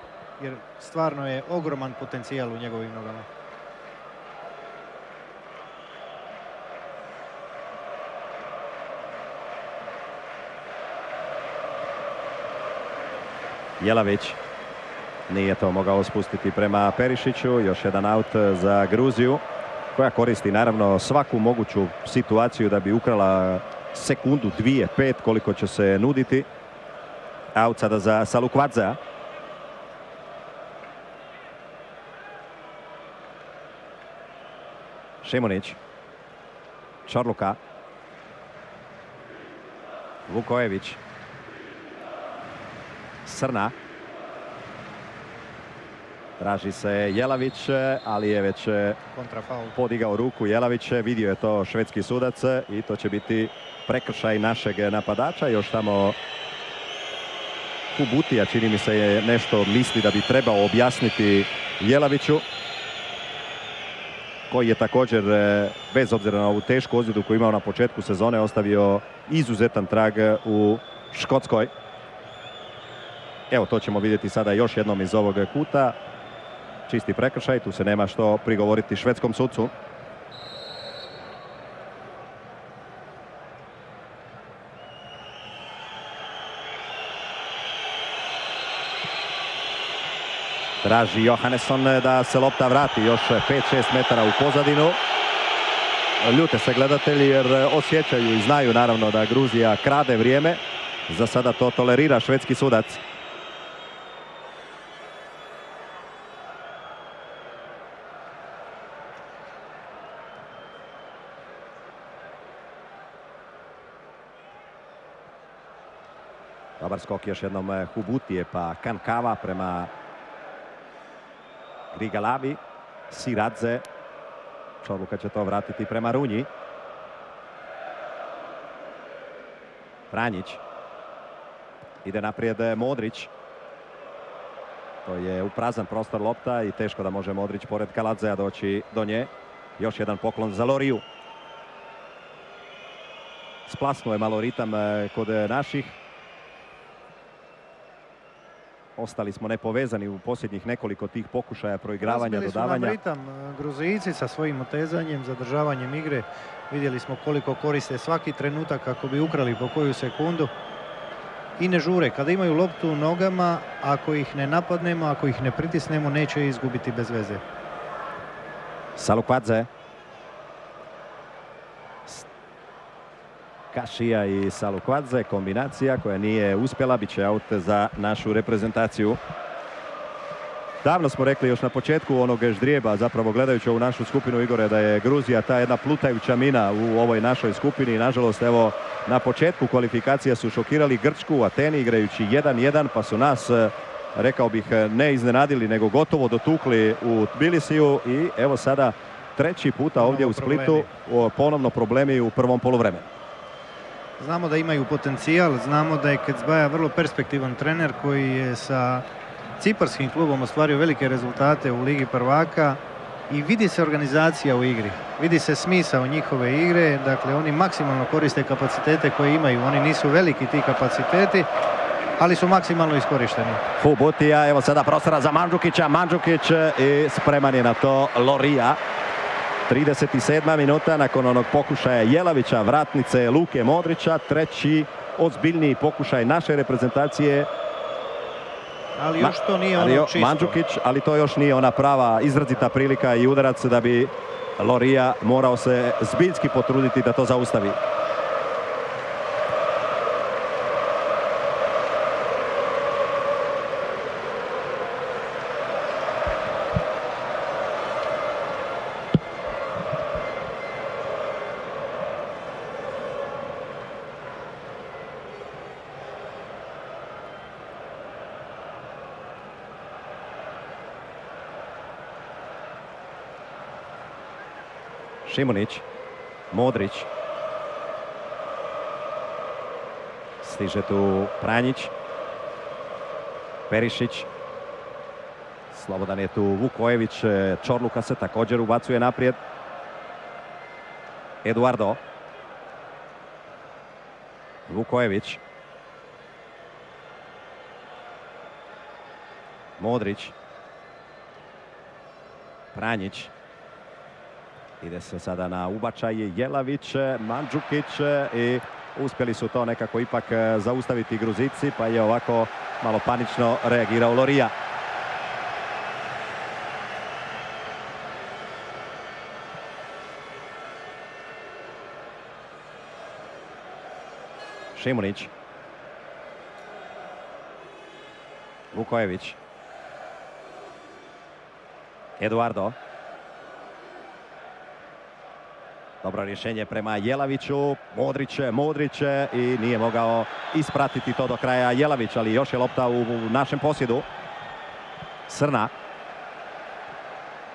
jer stvarno je ogroman potencijal u njegovim nogama. Jelavić nije to mogao spustiti prema Perišiću, još jedan aut za Gruziju, koja koristi naravno svaku moguću situaciju da bi ukrala sekundu, 2, 5 koliko će se nuditi. Aut sada za Salukvadzea. Šimunić. Čorluka. Vukojević. Srna. Traži se Jelavić, ali je već podigao ruku Jelavić. Vidio je to švedski sudac i to će biti prekršaj našeg napadača. Još tamo Kubutija, čini mi se, je nešto misli da bi trebao objasniti Jelaviću, koji je također, bez obzira na ovu tešku ozljedu koju imao na početku sezone, ostavio izuzetan trag u Škotskoj. Evo, to ćemo vidjeti sada još jednom iz ovog kuta. Čisti prekršaj, tu se nema što prigovoriti švedskom sudcu. Traži Johannesson da se lopta vrati još 5-6 metara u pozadinu. Ljute se gledatelji jer osjećaju i znaju naravno da Gruzija krade vrijeme. Za sada to tolerira švedski sudac. Dobar skok još jednom Hubutije, pa Kankava prema Grigalavi. Siradze. Čorluka će to vratiti prema Runji. Franjić. Ide naprijed Modrić. To je u prazan prostor lopta i teško da može Modrić pored Kaladzea doći do nje. Još jedan poklon za Loriju. Splasnuo je malo ritam kod naših. Ostali smo nepovezani u posljednjih nekoliko tih pokušaja proigravanja, dodavanja. Razbili su nam ritam Gruzijci sa svojim otezanjem, zadržavanjem igre. Vidjeli smo koliko koriste svaki trenutak kako bi ukrali po koju sekundu. I ne žure. Kada imaju loptu u nogama, ako ih ne napadnemo, ako ih ne pritisnemo, neće izgubiti bez veze. Salukvadze. Kašija i Salukvadze, kombinacija koja nije uspjela, bit će aut za našu reprezentaciju. Davno smo rekli još na početku onog ždrijeba, zapravo gledajući ovu našu skupinu, Igore, da je Gruzija ta jedna plutajuća mina u ovoj našoj skupini. Nažalost, evo, na početku kvalifikacija su šokirali Grčku u Ateni igrajući 1-1, pa su nas, rekao bih, ne iznenadili, nego gotovo dotukli u Tbilisiju i evo sada treći puta ovdje u Splitu ponovno problemi u prvom poluvremenu. Znamo da imaju potencijal, znamo da je Kecbaja vrlo perspektivan trener koji je sa ciparskim klubom ostvario velike rezultate u Ligi prvaka i vidi se organizacija u igri, vidi se smisao njihove igre, dakle oni maksimalno koriste kapacitete koje imaju, oni nisu veliki ti kapaciteti, ali su maksimalno iskorišteni. Fubutija, evo sada prostora za Mandžukića, Mandžukić i spreman je na to Loria. 37. minuta nakon onog pokušaja Jelavića, vratnice Luke Modrića, treći ozbiljniji pokušaj naše reprezentacije. Ali još to nije ono čisto. Mandžukić, ali to još nije ona prava izrazita prilika i udarac da bi Loria morao se zbiljski potruditi da to zaustavi. Šimunić, Modrić, stiže tu Pranjić, Perišić, slobodan je tu Vukojević, Čorluka se također ubacuje naprijed, Eduardo, Vukojević, Modrić, Pranjić. Ide se sada na ubačaj Jelavić, Mandžukić i uspjeli su to nekako ipak zaustaviti Gruzici, pa je ovako malo panično reagirao Loria. Šimunić, Vukojević, Eduardo. Dobro rješenje prema Jelaviću, Modrić i nije mogao ispratiti to do kraja Jelavić, ali još je lopta u našem posjedu. Srna.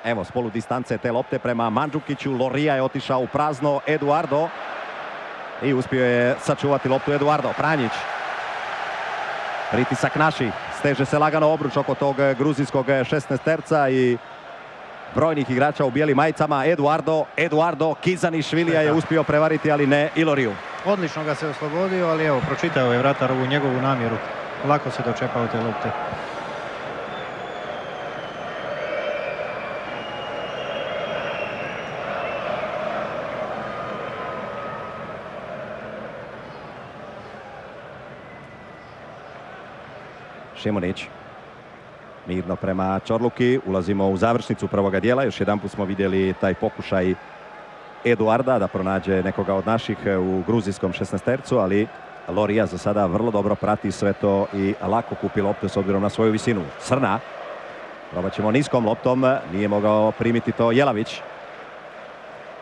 Evo s polu distance te lopte prema Mandžukiću, Loria je otišao u prazno, Eduardo i uspio je sačuvati loptu Eduardo. Pranjić. Pritisak naši, steže se lagano obruč oko tog gruzijskog 16-terca i brojnih igrača u bijelim majicama. Eduardo Kizanišvilija je uspio prevariti, ali ne i Loriju. Odlično ga se oslobodio, ali evo, pročitao je vratar ovu njegovu namjeru. Lako se dočepao te lopte. Šimunić. Mirno prema Čorluki, ulazimo u završnicu prvoga dijela. Još jedanput smo vidjeli taj pokušaj Eduarda da pronađe nekoga od naših u gruzijskom 16-tercu, ali Loria za sada vrlo dobro prati sve to i lako kupi lopte s obzirom na svoju visinu. Srna. Probat ćemo niskom loptom, nije mogao primiti to Jelavić.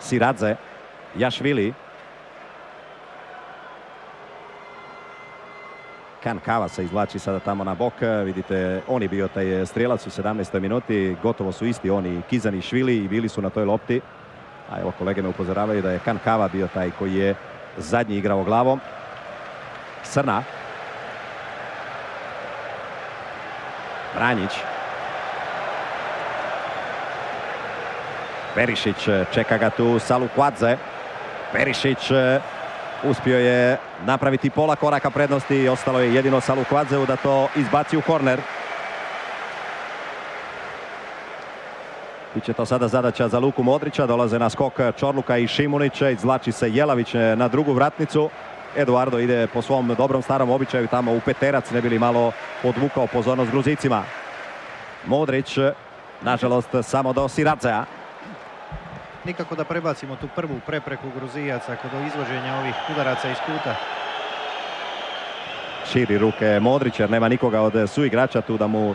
Siradze, Jašvili. Kankava se izvlači sada tamo na bok, vidite on je bio taj strijelac u 17. minuti, gotovo su isti oni Kizanišvili i bili su na toj lopti. A evo kolege me upozoravaju da je Kankava bio taj koji je zadnji igrao glavom. Srna. Pranjić. Perišić, čeka ga tu Salukvadze. Perišić uspio je napraviti pola koraka prednosti i ostalo je jedino Salukvadzeu da to izbaci u korner. Biće to sada zadaća za Luku Modrića, dolaze na skok Čorluka i Šimunića, izvlači se Jelavić na drugu vratnicu. Eduardo ide po svom dobrom starom običaju tamo u peterac, ne bi li malo odvukao pozornost Gruzicima. Modrić, nažalost, samo do Siradzea. Nikako da prebacimo tu prvu prepreku Gruzijaca kod izvođenja ovih udaraca iz kuta. Širi ruke Modrić jer nema nikoga od suigrača tu da mu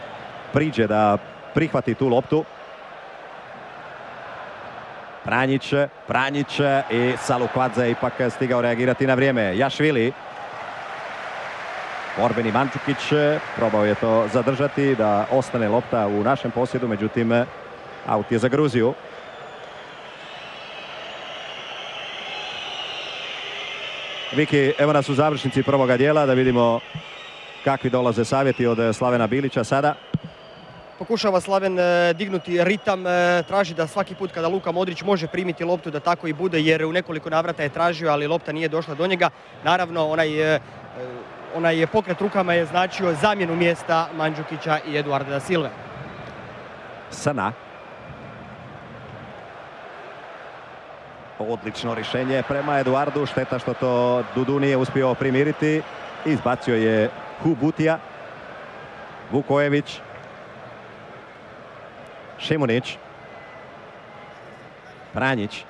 priđe da prihvati tu loptu. Pranjić i Salukvadze ipak stigao reagirati na vrijeme. Jašvili. Borbeni Mandžukić probao je to zadržati da ostane lopta u našem posjedu, međutim aut je za Gruziju. Viki, evo nas u završnici prvoga dijela da vidimo kakvi dolaze savjeti od Slavena Bilića sada. Pokušava Slaven dignuti ritam, traži da svaki put kada Luka Modrić može primiti loptu da tako i bude, jer u nekoliko navrata je tražio, ali lopta nije došla do njega. Naravno, onaj onaj pokret rukama je značio zamjenu mjesta Mandžukića i Eduarda da Silve. Sana. Odlično rješenje prema Eduardu, šteta što to Dudu nije uspio primiriti. Izbacio je Hubutija. Vukojević. Šimunić. Pranjić.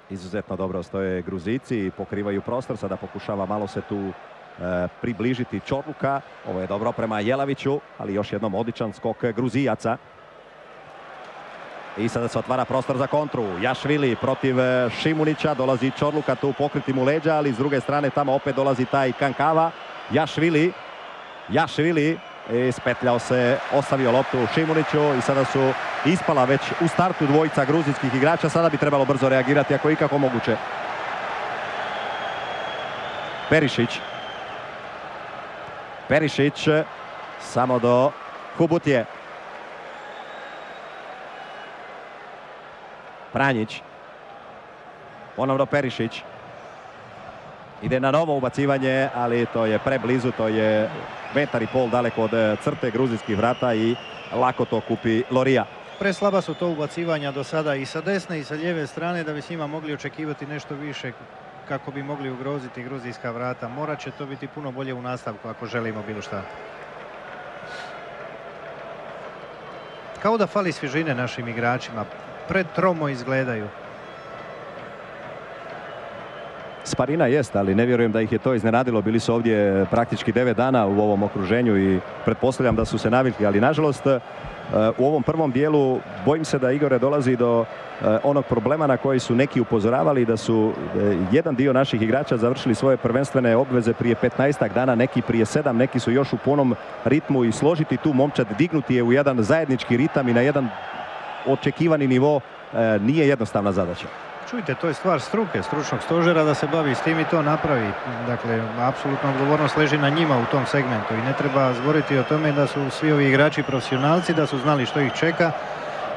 Izuzetno dobro stoje Gruzijci i pokrivaju prostor. Sada pokušava malo se tu približiti Čorluka. Ovo je dobro prema Jelaviću, ali još jednom odličan skok Gruzijaca. I sada se otvara prostor za kontru. Jašvili protiv Šimunića. Dolazi Čorluka tu pokriti mu leđa, ali s druge strane tamo opet dolazi taj Kankava. Jašvili ispetljao se, ostavio loptu Šimuniću i sada su ispala već u startu dvojica gruzijskih igrača. Sada bi trebalo brzo reagirati ako je ikako moguće. Perišić samo do Hubutije. Pranjić. Ponovno Perišić. Ide na novo ubacivanje, ali to je preblizu, to je 1,5 metra daleko od crte gruzijskih vrata i lako to kupi Lorija. Preslaba su to ubacivanja do sada i sa desne i sa lijeve strane da bi s njima mogli očekivati nešto više kako bi mogli ugroziti gruzijska vrata. Morat će to biti puno bolje u nastavku ako želimo bilo šta. Kao da fali svježine našim igračima. Pretromo izgledaju. Sparina jest, ali ne vjerujem da ih je to iznenadilo. Bili su ovdje praktički 9 dana u ovom okruženju i pretpostavljam da su se navikli, ali nažalost u ovom prvom dijelu bojim se da, Igore, dolazi do onog problema na koji su neki upozoravali, da su jedan dio naših igrača završili svoje prvenstvene obveze prije 15 dana, neki prije 7, neki su još u punom ritmu i složiti tu momčad, dignuti je u jedan zajednički ritam i na jedan očekivani nivo nije jednostavna zadaća. Čujte, to je stvar struke, stručnog stožera da se bavi s tim i to napravi. Dakle, apsolutno odgovornost leži na njima u tom segmentu i ne treba zboriti o tome da su svi ovi igrači profesionalci, da su znali što ih čeka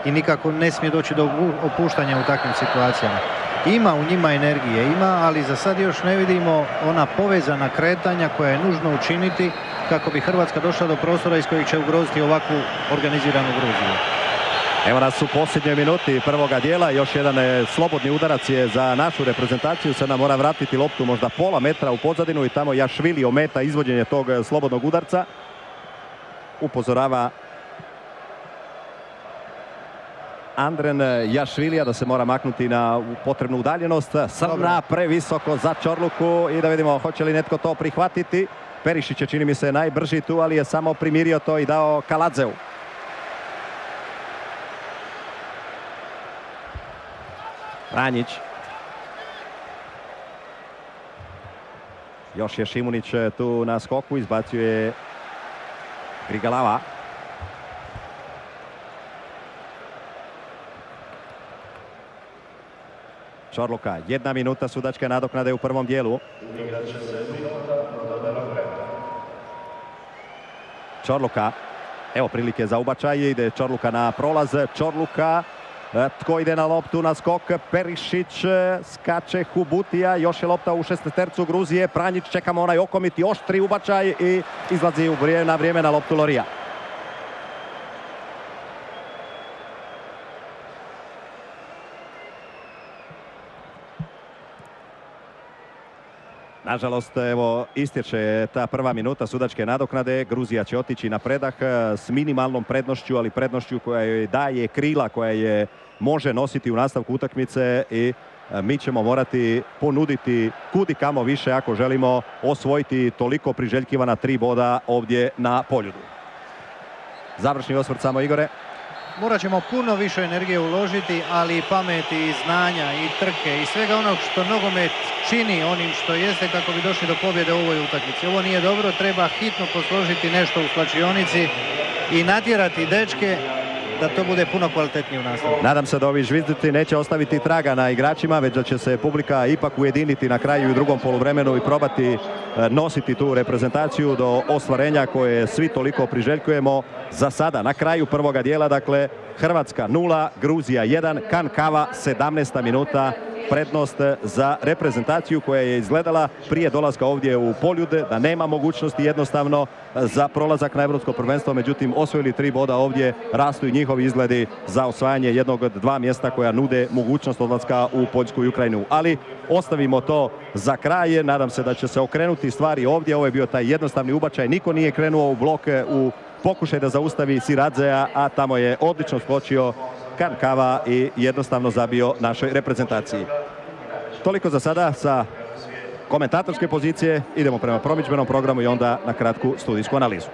i nikako ne smije doći do opuštanja u takvim situacijama. Ima u njima energije, ali za sad još ne vidimo ona povezana kretanja koja je nužno učiniti kako bi Hrvatska došla do prostora iz kojeg će ugroziti ovakvu organiziranu Gruziju. Evo nas u posljednjoj minuti prvoga dijela. Još jedan slobodni udarac je za našu reprezentaciju. Sada mora vratiti loptu možda pola metra u pozadinu i tamo Jašvili ometa izvođenje tog slobodnog udarca. Upozorava Andren Jašvilija da se mora maknuti na potrebnu udaljenost. Srna previsoko za Čorluku i da vidimo hoće li netko to prihvatiti. Perišić je, čini mi se, najbrži tu, ali je samo primirio to i dao Kaladzeu. Pranjić. Još je Šimunić tu na skoku, izbacuje Grigalava. Čorluka, 1 minuta sudačke nadoknade u prvom dijelu. Čorluka, evo prilike za ubačaj, ide Čorluka na prolaz, Čorluka. Tko ide na loptu na skok? Perišić, skače Hubutija, još je lopta u 16-tercu Gruzije. Pranjić, čekamo onaj okomiti oštri ubačaj i izlazi na vrijeme na loptu Lorija. Nažalost, evo, istječe ta prva minuta sudačke nadoknade. Gruzija će otići na predah s minimalnom prednošću, ali prednošću koja joj daje krila, koja je može nositi u nastavku utakmice i mi ćemo morati ponuditi kudi kamo više ako želimo osvojiti toliko priželjkivana 3 boda ovdje na Poljudu. Završni osvrt samo, Igore. Morat ćemo puno više energije uložiti, ali i pameti i znanja i trke i svega onog što nogomet čini onim što jeste kako bi došli do pobjede u ovoj utakmici. Ovo nije dobro, treba hitno posložiti nešto u slačionici i natjerati dečke da to bude puno kvalitetnije u nastavku. Nadam se da ovi žvizditi neće ostaviti traga na igračima, već da će se publika ipak ujediniti na kraju i u drugom poluvremenu i probati nositi tu reprezentaciju do ostvarenja koje svi toliko priželjkujemo. Za sada, na kraju prvoga dijela, dakle, Hrvatska 0, Gruzija 1, Kankava 17. minuta. prednost za reprezentaciju koja je izgledala prije dolaska ovdje u Poljud da nema mogućnosti jednostavno za prolazak na Europsko prvenstvo, međutim osvojili 3 boda ovdje, rastu i njihovi izgledi za osvajanje jednog od 2 mjesta koja nude mogućnost odlaska u Poljsku i Ukrajinu. Ali ostavimo to za kraj, nadam se da će se okrenuti stvari ovdje. Ovo je bio taj jednostavni ubačaj, niko nije krenuo u blok u pokušaj da zaustavi Siradzea, a tamo je odlično skočio Kankava i jednostavno zabio našoj reprezentaciji. Toliko za sada sa komentatorske pozicije, idemo prema promidžbenom programu i onda na kratku studijsku analizu.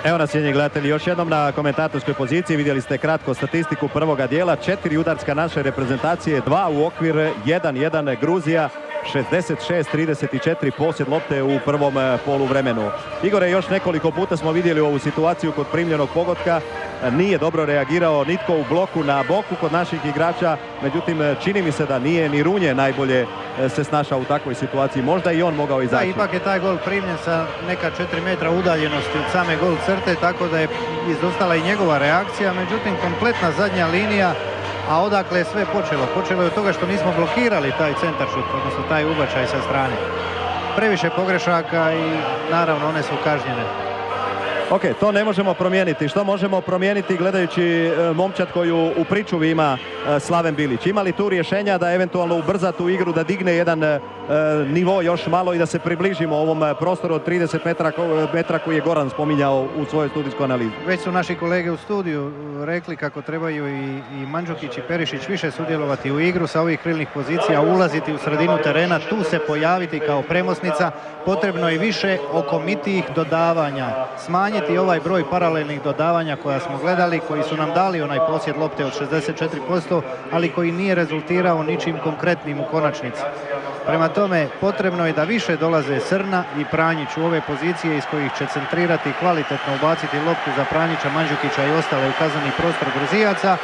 Evo nas, cijenjeni gledatelji, još jednom na komentatorskoj poziciji. Vidjeli ste kratko statistiku prvoga dijela. 4 udarska naše reprezentacije, 2 u okvir, 1-1 Gruzija. 66-34 posjed lopte u prvom poluvremenu. Igore, još nekoliko puta smo vidjeli ovu situaciju kod primljenog pogotka. Nije dobro reagirao nitko u bloku na boku kod naših igrača. Međutim, čini mi se da nije ni Runje najbolje se snašao u takvoj situaciji. Možda i on mogao izaći. Da, ipak je taj gol primljen sa neka 4 metra udaljenosti od same gol crte, tako da je izostala i njegova reakcija. Međutim, kompletna zadnja linija, a odakle je sve počelo? Počelo je od toga što nismo blokirali taj centaršut, odnosno taj ubačaj sa strane. Previše pogrešaka i naravno one su kažnjene. Ok, to ne možemo promijeniti. Što možemo promijeniti gledajući momčad koju u pričuvi ima Slaven Bilić? Ima li tu rješenja da eventualno ubrza tu igru, da digne jedan nivo još malo i da se približimo ovom prostoru od 30 metra koji je Goran spominjao u svojoj studijskoj analizi? Već su naši kolege u studiju rekli kako trebaju i Mandžukić i Perišić više sudjelovati u igru sa ovih krilnih pozicija, ulaziti u sredinu terena, tu se pojaviti kao premosnica. Potrebno je više okomitijih dodavanja, smanjiti ovaj broj paralelnih dodavanja koja smo gledali, koji su nam dali onaj posjed lopte od 64%, ali koji nije rezultirao ničim konkretnim u konačnici. Prema tome, potrebno je da više dolaze Srna i Pranjić u ove pozicije iz kojih će centrirati i kvalitetno ubaciti loptu za Pranjića, Mandžukića i ostale u kazneni prostor Gruzijaca,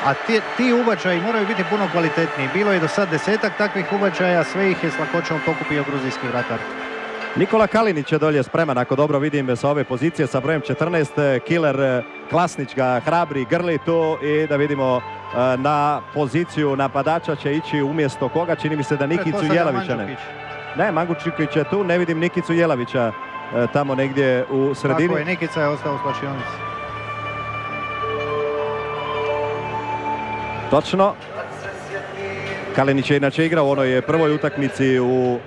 a ti ubačaji moraju biti puno kvalitetniji. Bilo je do sad 10-ak takvih ubačaja, sve ih je s lakoćom pokupio gruzijski vratar. Nikola Kalinić je dolje spreman, ako dobro vidim sa ove pozicije, sa brojem 14. Kiler Klasnić ga hrabri, grli tu i da vidimo na poziciju napadača će ići umjesto koga, čini mi se da Nikicu Jelavića ne. Ne, Mandžukić je tu, ne vidim Nikicu Jelavića tamo negdje u sredini. Tako je, Nikica je ostao u slačionici. Točno. Kalinić je inače igrao u onoj prvoj utakmici u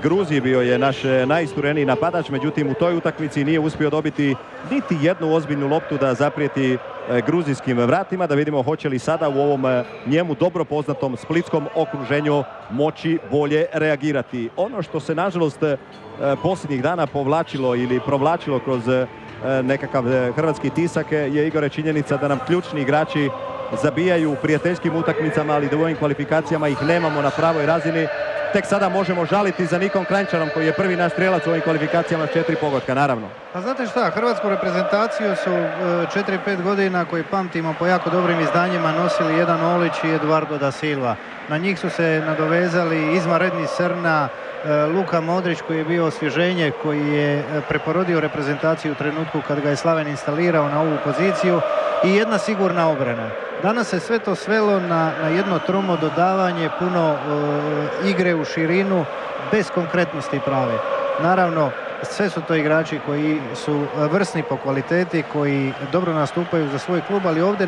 Gruziji, bio je naš najistureniji napadač, međutim u toj utakmici nije uspio dobiti niti jednu ozbiljnu loptu da zaprijeti gruzijskim vratima. Da vidimo hoće li sada u ovom njemu dobro poznatom splitskom okruženju moći bolje reagirati. Ono što se nažalost posljednjih dana povlačilo ili provlačilo kroz nekakav hrvatski tisak je, Igore, činjenica da nam ključni igrači zabijaju u prijateljskim utakmicama, ali da u ovim kvalifikacijama ih nemamo na pravoj razini. Tek sada možemo žaliti za Nikom Kranjčarom koji je prvi naš strijelac u ovim kvalifikacijama s 4 pogotka, naravno. Pa znate šta, hrvatsku reprezentaciju su 4-5 godina koji pamtimo po jako dobrim izdanjima nosili jedan Olić i Eduardo da Silva. Na njih su se nadovezali izvanredni Srna, Luka Modrić koji je bio osvježenje, koji je preporodio reprezentaciju u trenutku kad ga je Slaven instalirao na ovu poziciju i jedna sigurna obrana. Danas se sve to svelo na jedno tromo dodavanje, puno igre u širinu, bez konkretnosti prave. Naravno, sve su to igrači koji su vrsni po kvaliteti, koji dobro nastupaju za svoj klub, ali ovdje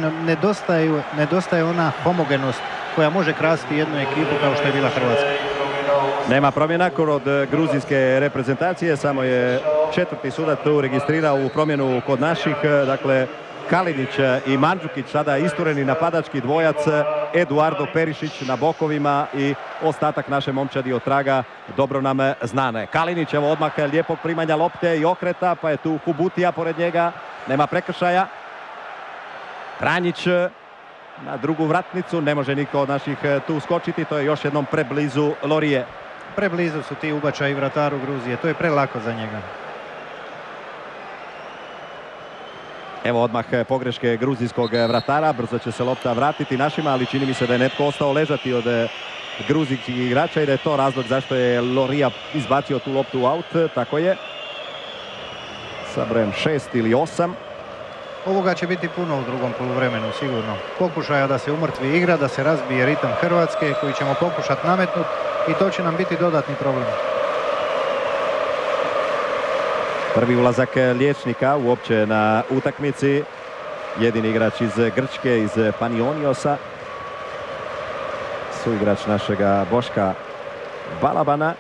nedostaje ona homogenost koja može krasiti jednu ekipu kao što je bila Hrvatska. Nema promjena kod gruzijske reprezentacije, samo je 4. sudac tu registrirao u promjenu kod naših, dakle Kalinić i Mandžukić, sada istureni napadački dvojac, Eduardo Perišić na bokovima i ostatak naše momčadi od traga dobro nam znane. Kalinić, evo odmah lijepog primanja lopte i okreta, pa je tu Kubutija pored njega, nema prekršaja. Pranjić na drugu vratnicu, ne može niko od naših tu skočiti, to je još jednom preblizu Lorije. Preblizu su ti ubačaji vrataru Gruzije, to je prelako za njega. Evo odmah pogreške gruzijskog vratara, brzo će se lopta vratiti našima, ali čini mi se da je netko ostao ležati od gruzijskih igrača i da je to razlog zašto je Lorija izbacio tu loptu u aut, tako je. Sa brojem 6 ili 8. Ovoga će biti puno u drugom poluvremenu, sigurno. Pokušaja da se umrtvi igra, da se razbije ritam Hrvatske koji ćemo pokušati nametnuti i to će nam biti dodatni problem. Prvi ulazak liječnika uopće na utakmici. Jedini igrač iz Grčke, iz Panioniosa. Suigrač našega Boška Balabana.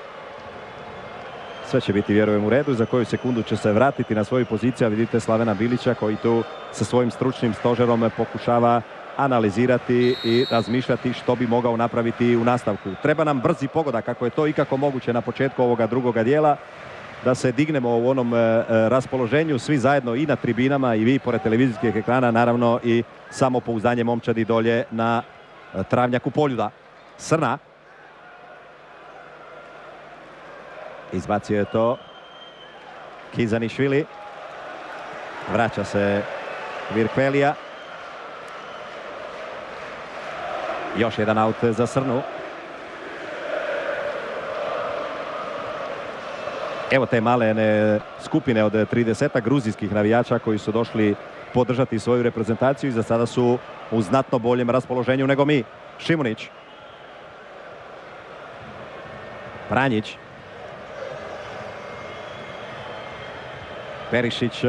Sve će biti, vjerujem, u redu. Za koju sekundu će se vratiti na svoju poziciju. Vidite Slavena Bilića koji tu sa svojim stručnim stožerom pokušava analizirati i razmišljati što bi mogao napraviti u nastavku. Treba nam brzi pogodak, kako je to ikako moguće na početku ovoga drugoga dijela, da se dignemo u onom raspoloženju svi zajedno i na tribinama i vi pored televizijskih ekrana, naravno i samopouzdanje momčadi dolje na travnjaku Poljuda. Srna. Izbacio je to Kizanišvili. Vraća se Virkvelija. Još jedan aut za Srnu. Evo te malene skupine od 30 gruzijskih navijača koji su došli podržati svoju reprezentaciju i za sada su u znatno boljem raspoloženju nego mi. Šimunić. Pranjić. Perišić.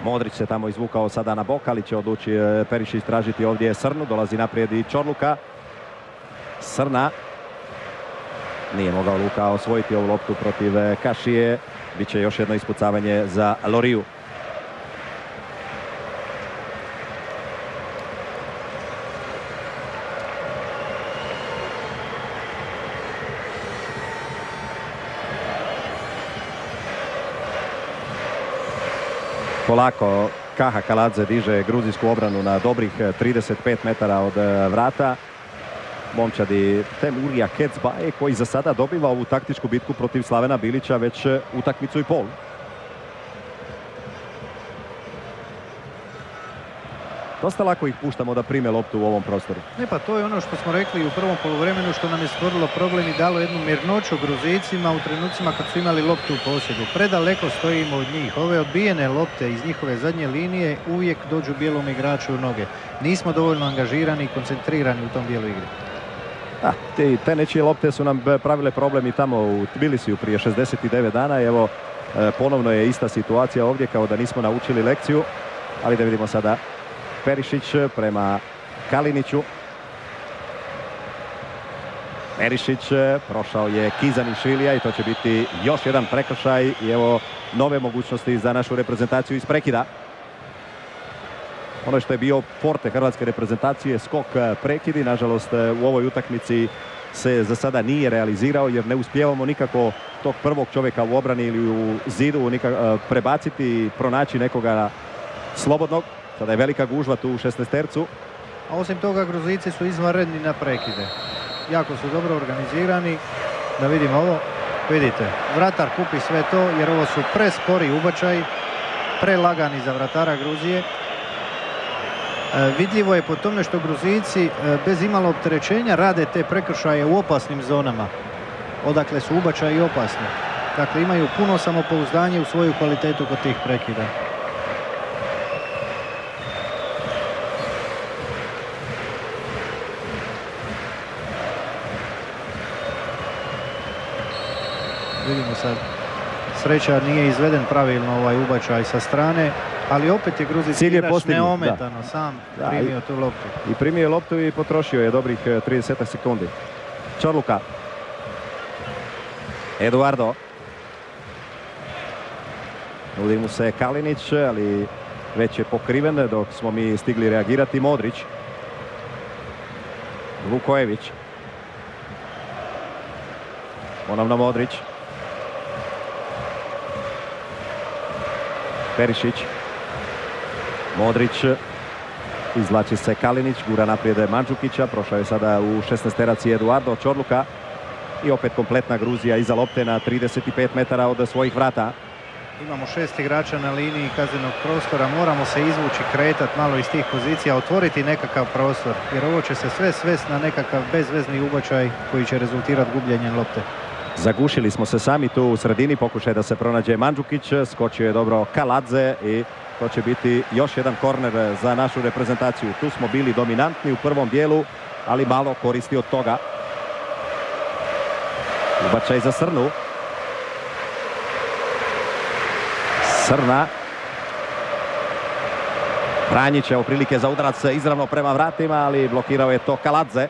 Modrić se tamo izvukao sada na bok, ali će odluči Perišić tražiti ovdje Srnu. Dolazi naprijed i Čorluka. Srna. Nije mogao Luka osvojiti ovu loptu protiv Kašije. Biće još jedno ispucavanje za Loriju. Polako Kaha Kaladze diže gruzijsku obranu na dobrih 35 metara od vrata. Momčadi Temurija Kecbaje koji za sada dobiva ovu taktičku bitku protiv Slavena Bilića već utakmicu i pol. Dosta lako ih puštamo da prime loptu u ovom prostoru. Ne, pa to je ono što smo rekli u prvom poluvremenu, što nam je stvorilo problem i dalo jednu mirnoću Gruzicima u trenucima kad su imali loptu u posjedu. Predaleko stojimo od njih. Ove odbijene lopte iz njihove zadnje linije uvijek dođu bijelom igraču u noge. Nismo dovoljno angažirani i koncentrirani u tom dijelu igre. Da, te nečije lopte su nam pravile problem i tamo u Tbilisiju prije 69 dana. Evo, ponovno je ista situacija ovdje, kao da nismo naučili lekciju. Ali da vidimo sada Perišić prema Kaliniću. Perišić, prošao je Kizanišvilija i to će biti još jedan prekršaj i evo nove mogućnosti za našu reprezentaciju iz prekida. Ono što je bio forte hrvatske reprezentacije, skok prekidi, nažalost u ovoj utakmici se za sada nije realizirao jer ne uspijevamo nikako tog prvog čovjeka u obrani ili u zidu prebaciti i pronaći nekoga slobodnog. Sada je velika gužva tu u 16-tercu. A osim toga Gruzici su izvanredni na prekide. Jako su dobro organizirani. Da vidimo ovo. Vidite, vratar kupi sve to jer ovo su prespori ubačaji, prelagani za vratara Gruzije. Vidljivo je po tome što Gruzici bez imalo opterećenja rade te prekršaje u opasnim zonama. Odakle su ubačaji opasni. Dakle, imaju puno samopouzdanje u svoju kvalitetu kod tih prekida. Vidimo sad, sreća nije izveden pravilno ovaj ubačaj sa strane, ali opet je gruzijski igrač neometano sam primio tu loptu. I primio je loptu i potrošio je dobrih 30 sekundi. Čorluka. Eduardo. Nudi mu se Kalinić, ali već je pokriven dok smo mi stigli reagirati. Modrić. Vukojević. Ponovno Modrić. Perišić. Modrić. Izvlači se Kalinić, gura naprijed Mandžukića. Prošao je sada u 16-teraci Eduardo. Čorluka. I opet kompletna Gruzija iza lopte na 35 metara od svojih vrata. Imamo 6 igrača na liniji kaznenog prostora. Moramo se izvući, kretati malo iz tih pozicija, otvoriti nekakav prostor. Jer ovo će se sve svesti na nekakav bezvezni ubačaj koji će rezultirati gubljenjem lopte. Zagušili smo se sami tu u sredini, pokušaj da se pronađe Mandžukić, skočio je dobro Kaladze i To će biti još jedan korner za našu reprezentaciju. Tu smo bili dominantni u prvom dijelu, ali malo koristi od toga. Ubačaj za Srnu. Srna. Pranjić, evo prilike za udarac izravno prema vratima, ali blokirao je to Kaladze.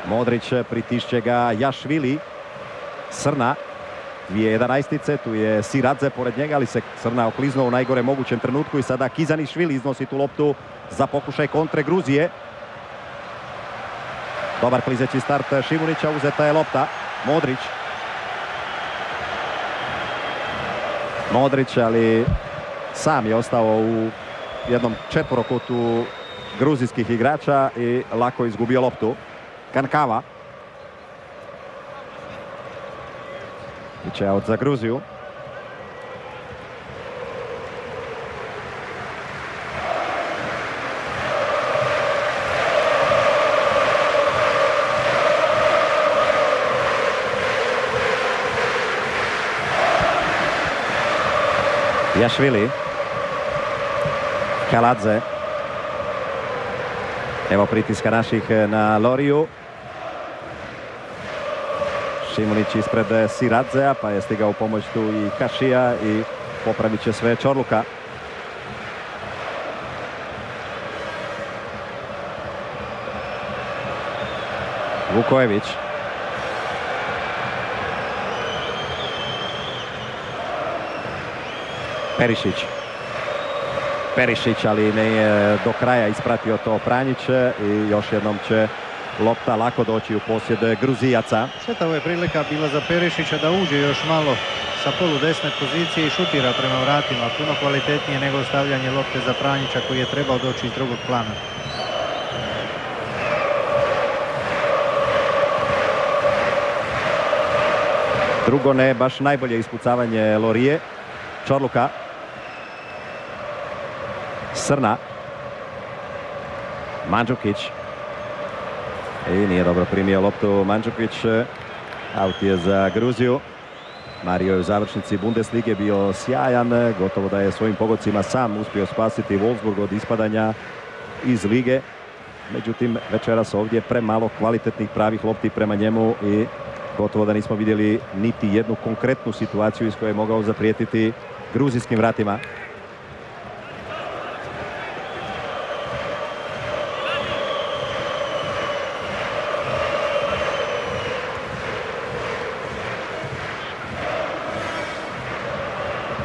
Modrić, pritišće ga Jašvili. Srna. 2011. Tu je Siradze pored njega, ali se Srna okliznuo u najgore mogućem trenutku i sada Kizanišvili iznosi tu loptu za pokušaj kontre Gruzije. Dobar klizeći start Šimunića, uzeta je lopta. Modrić. Modrić, ali sam je ostao u jednom četvorokutu gruzijskih igrača i lako izgubio loptu. Kankava. Biće out za Gruziju. Jašvili. Kaladze. Evo pritiska naših na Loriju. Šimunić ispred Siradzea, pa je stigao u pomoć tu i Kašija i popravit će sve Čorluka. Vukojević. Perišić, ali ne je do kraja ispratio to Pranjić i još jednom će lopta lako doći u posjed Gruzijaca. Šteta, ovo je prilika bila za Perišića da uđe još malo sa polu desne pozicije i šutira prema vratima. Puno kvalitetnije nego ostavljanje lopte za Pranjića koji je trebao doći iz drugog plana. Drugo ne baš najbolje ispucavanje Lorije. Čorluka. Srna. Mandžukić. I nije dobro primio loptu Mandžukić. Out je za Gruziju. Mario je u završnici Bundeslige bio sjajan. Gotovo da je svojim pogodcima sam uspio spasiti Wolfsburg od ispadanja iz lige. Međutim, večeras ovdje premalo kvalitetnih pravih lopti prema njemu i gotovo da nismo vidjeli niti jednu konkretnu situaciju iz koje je mogao zaprijetiti gruzijskim vratima.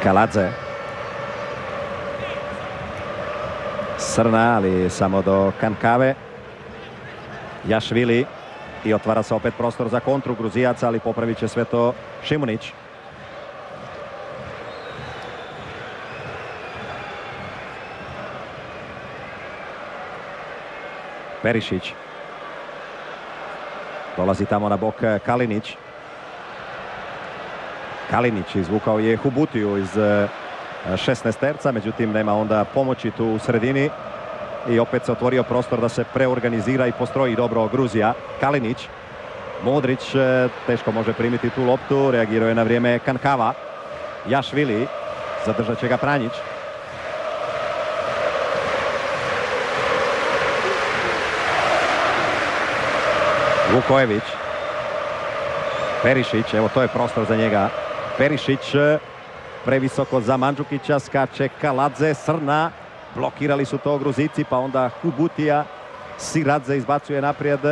Kaladze. Srna, ali samo do Kankave. Jašvili. I otvara se opet prostor za kontru Gruzijaca, ali popravit će sve to Šimunić. Perišić. Dolazi tamo na bok Kalinić. Kalinić izvukao je Hubutiju iz 16-terca, međutim nema onda pomoći tu u sredini. I opet se otvorio prostor da se preorganizira i postroji dobro Gruzija. Kalinić. Modrić teško može primiti tu loptu. Reagirao je na vrijeme Kankava. Jašvili. Zadržat će ga Pranjić. Vukojević. Perišić. Evo to je prostor za njega. Perišić. Previsoko za Mandžukića. Skače Kaladze. Srna. Blokirali su to Gruzici, pa onda Hubutija. Siradze izbacuje naprijed.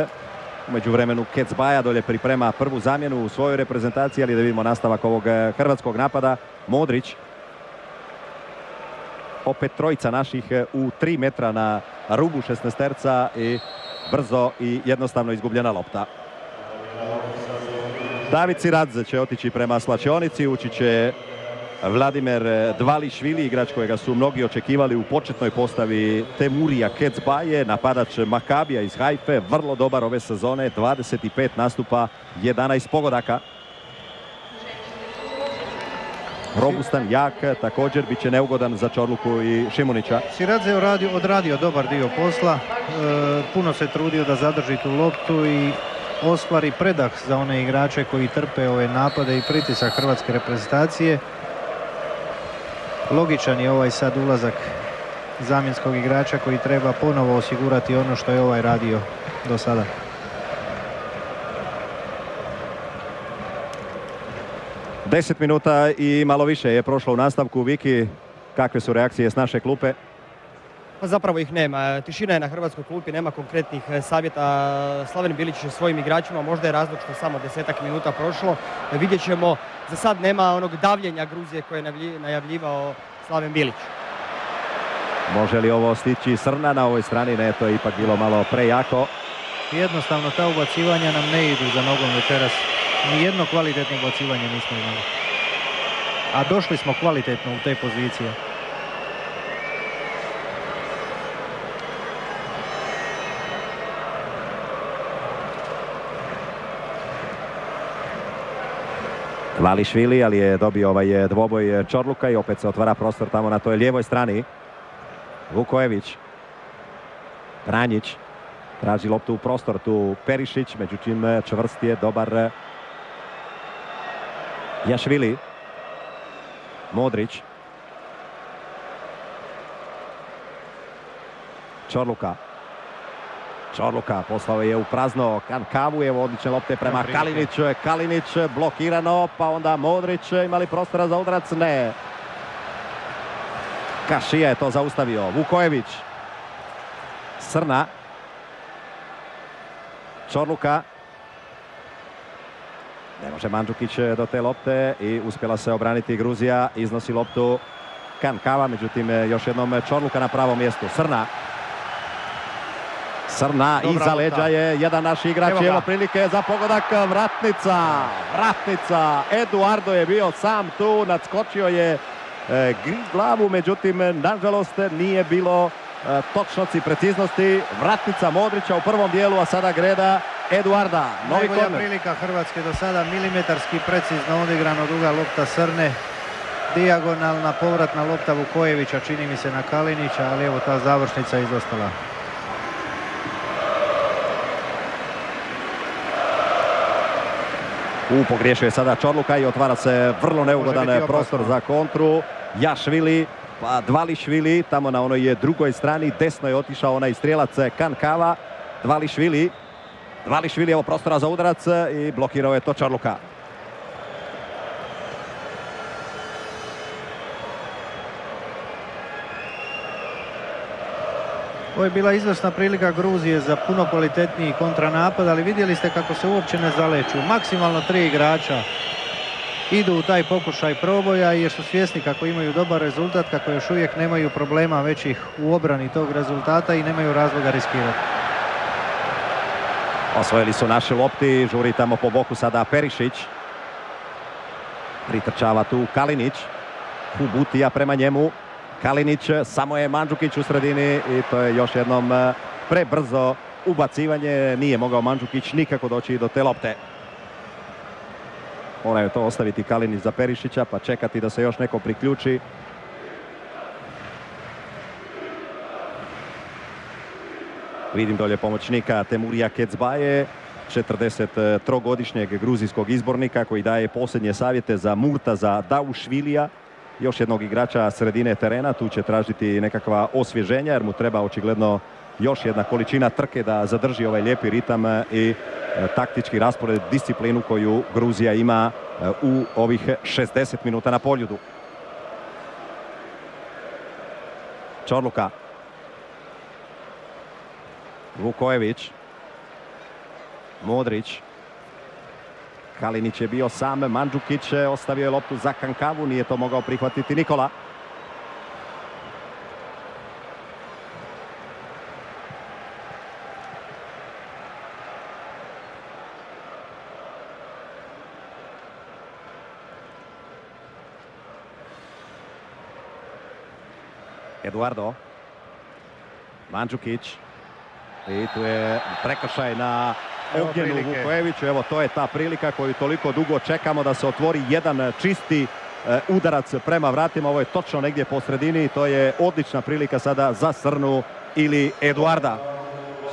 U međuvremenu Kecbaja dolje priprema prvu zamjenu u svojoj reprezentaciji, ali da vidimo nastavak ovog hrvatskog napada. Modrić. Opet trojica naših u 3 metra na rubu 16-terca i brzo i jednostavno izgubljena lopta. David Siradze će otići prema slačionici, ući će Vladimir Dvališvili, igrač kojega su mnogi očekivali u početnoj postavi Temurija Kecbaje, napadač Makabija iz Hajfe, vrlo dobar ove sezone, 25 nastupa, 11 pogodaka. Robustan, jak, također bit će neugodan za Čorluku i Šimunića. Siradze je odradio dobar dio posla, puno se trudio da zadrži tu loptu i ostvari predah za one igrače koji trpe ove napade i pritisak hrvatske reprezentacije. logičan je ovaj sad ulazak zamjenskog igrača koji treba ponovo osigurati ono što je ovaj radio do sada. Deset minuta i malo više je prošlo u nastavku. Viki, kakve su reakcije s naše klupe? Pa zapravo ih nema. Tišina je na hrvatskoj klupi, nema konkretnih savjeta. Slaven Bilić svojim igračima, možda je razlog što je samo 10 minuta prošlo. Vidjet ćemo, za sad nema onog davljenja Gruzije koje je najavljivao Slaven Bilić. Može li ovo stići Srna na ovoj strani? Ne, to je ipak bilo malo prejako. Jednostavno ta ubacivanja nam ne idu za nogom večeras. Nijedno kvalitetno ubacivanje nismo imali. A došli smo kvalitetno u te pozicije. Vališvili, ali je dobio ovaj dvoboj Čorluka i opet se otvara prostor tamo na toj lijevoj strani. Vukojević. Pranjić. Traži loptu u prostor, tu Perišić, međutim čvrst je, dobar Jašvili. Modrić. Čorluka. Čorluka poslao je u prazno Kankavu, evo odlične lopte prema Kalinić. Kalinić blokirano, pa onda Modrić, imali prostora za udarac? Ne. Kašija je to zaustavio. Vukojević. Srna. Čorluka. Ne može Mandžukić do te lopte i uspjela se obraniti Gruzija. Iznosi loptu Kankava, međutim još jednom Čorluka na pravom mjestu. Srna. Srna, iza leđa je jedan naš igrač. Evo prilike za pogodak. Vratnica. Eduardo je bio sam tu, nadskočio je glavu, međutim nažalost nije bilo točnosti, preciznosti. Vratnica Modrića u prvom dijelu, a sada greda Eduarda. Najbolja prilika Hrvatske do sada, milimetarski precizno odigrano, duga lopta Srne. Dijagonalna povratna lopta Vukojevića, čini mi se na Kalinića, ali evo ta završnica izostala. Pogriješio je sada Čorluka i otvara se vrlo neugodan prostor za kontru. Jašvili, pa Dvališvili, tamo na onoj drugoj strani, desno je otišao onaj strijelac Kankava. Dvališvili, evo prostora za udarac i blokirao je to Čorluka. Ovo je bila izvrsna prilika Gruzije za puno kvalitetniji kontranapad, ali vidjeli ste kako se uopće ne zaleću. Maksimalno 3 igrača idu u taj pokušaj proboja jer su svjesni kako imaju dobar rezultat, kako još uvijek nemaju problema većih u obrani tog rezultata i nemaju razloga riskirati. Osvojili su naše lopti, žuri tamo po boku sada Perišić. Pritrčava tu Kalinić. Hubutija prema njemu. Kalinić, samo je Mandžukić u sredini i to je još jednom prebrzo ubacivanje. Nije mogao Mandžukić nikako doći do te lopte. Moraju to ostaviti Kalinić za Perišića, pa čekati da se još neko priključi. Vidim dolje pomoćnika Temurija Kecbaje, 43-godišnjeg gruzijskog izbornika koji daje posljednje savjete za Murtaza Daušvilija. Još jednog igrača sredine terena, tu će tražiti nekakva osvježenja jer mu treba očigledno još jedna količina trke da zadrži ovaj lijepi ritam i taktički raspored, disciplinu koju Gruzija ima u ovih 60 minuta na Poljudu. Čorluka. Vukojević. Modrić. Kalinić je bio sam, Mandžukić ostavio je loptu za Kankavu, nije to mogao prihvatiti Nikola. Eduardo. Mandžukić. I tu je prekršaj na Ognjenu Vukojeviću. Evo, to je ta prilika koju toliko dugo čekamo da se otvori jedan čisti udarac prema vratima. Ovo je točno negdje po sredini. To je odlična prilika sada za Srnu ili Eduarda.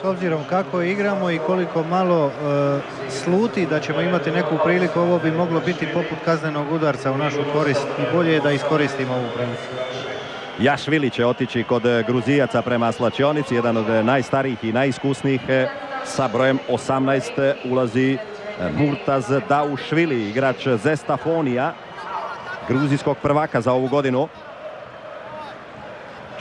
S obzirom kako igramo i koliko malo sluti da ćemo imati neku priliku, ovo bi moglo biti poput kaznenog udarca u našu korist i bolje je da iskoristimo ovu priliku. Jašvili će otići kod Gruzijaca prema slačionici, jedan od najstarijih i najiskusnijih. Sa brojem 18 ulazi Murtaz Daušvili, igrač Zestafonija, gruzijskog prvaka za ovu godinu.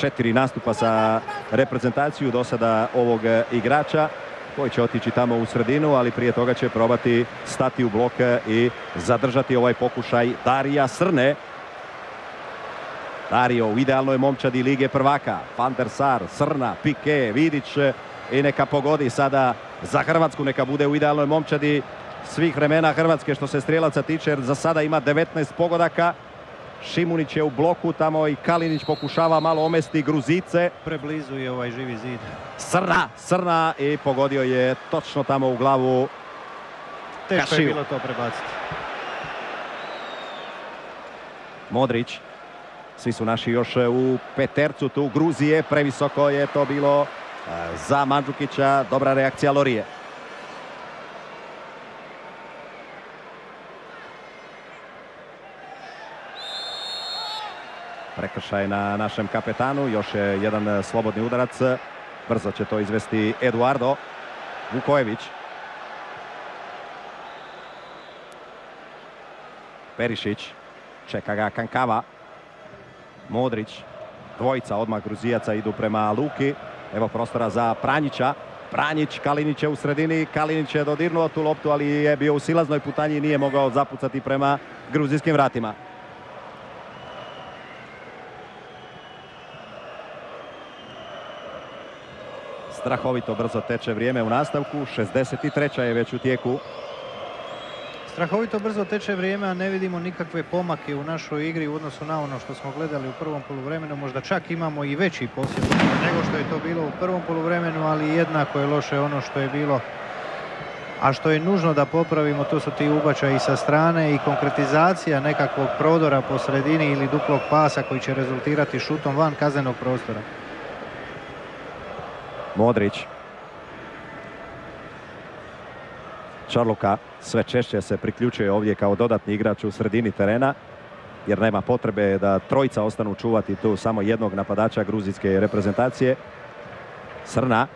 4 nastupa sa reprezentaciju do sada ovog igrača, koji će otići tamo u sredinu, ali prije toga će probati stati u blok i zadržati ovaj pokušaj Darija Srne. Dario u idealnoj momčadi Lige prvaka. Van der Sar, Srna, Pike, Vidić i neka pogodi sada za Hrvatsku, neka bude u idealnoj momčadi svih vremena Hrvatske što se strijelaca tiče, jer za sada ima 19 pogodaka. Šimunić je u bloku, tamo i Kalinić pokušava malo omesti Gruzice. Preblizu je ovaj živi zid. Srna i pogodio je točno tamo u glavu Teško je Kašiju. bilo to prebaciti. Modrić. Svi su naši još u petercu tu Gruzije. Previsoko je to bilo za Mandžukića. Dobra reakcija Lorije. Prekršaj na našem kapetanu. Još je jedan slobodni udarac. Brzo će to izvesti Eduardo Vukojević. Perišić. Čeka ga Kankava. Modrić. Dvojica odmah Gruzijaca idu prema Luki. Evo prostora za Pranjića. Pranjić, Kalinić je u sredini. Kalinić je dodirnuo tu loptu, ali je bio u silaznoj putanji i nije mogao zapucati prema gruzijskim vratima. Strahovito brzo teče vrijeme u nastavku. 63. je već u tijeku. Strahovito brzo teče vrijeme, a ne vidimo nikakve pomake u našoj igri u odnosu na ono što smo gledali u prvom poluvremenu. Možda čak imamo i veći posjed nego što je to bilo u prvom poluvremenu, ali jednako je loše ono što je bilo. A što je nužno da popravimo, to su ti ubačaji sa strane i konkretizacija nekakvog prodora po sredini ili duplog pasa koji će rezultirati šutom van kaznenog prostora. Modrić. Čarluka sve češće se priključuje ovdje kao dodatni igrač u sredini terena, jer nema potrebe da trojica ostanu čuvati tu samo jednog napadača gruzijske reprezentacije. Srna.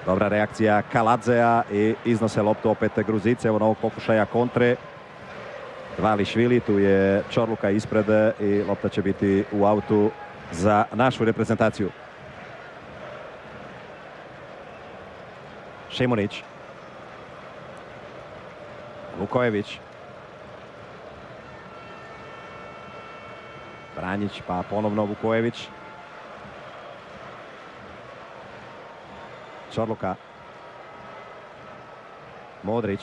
Dobra reakcija Kaladzea i iznose loptu opet Gruzice. Evo novog pokušaja kontre. Dvališvili, tu je Čorluka ispred i lopta će biti u autu za našu reprezentaciju. Šimunić. Vukojević. Pranjić, pa ponovno Vukojević. Čorluka. Modrić.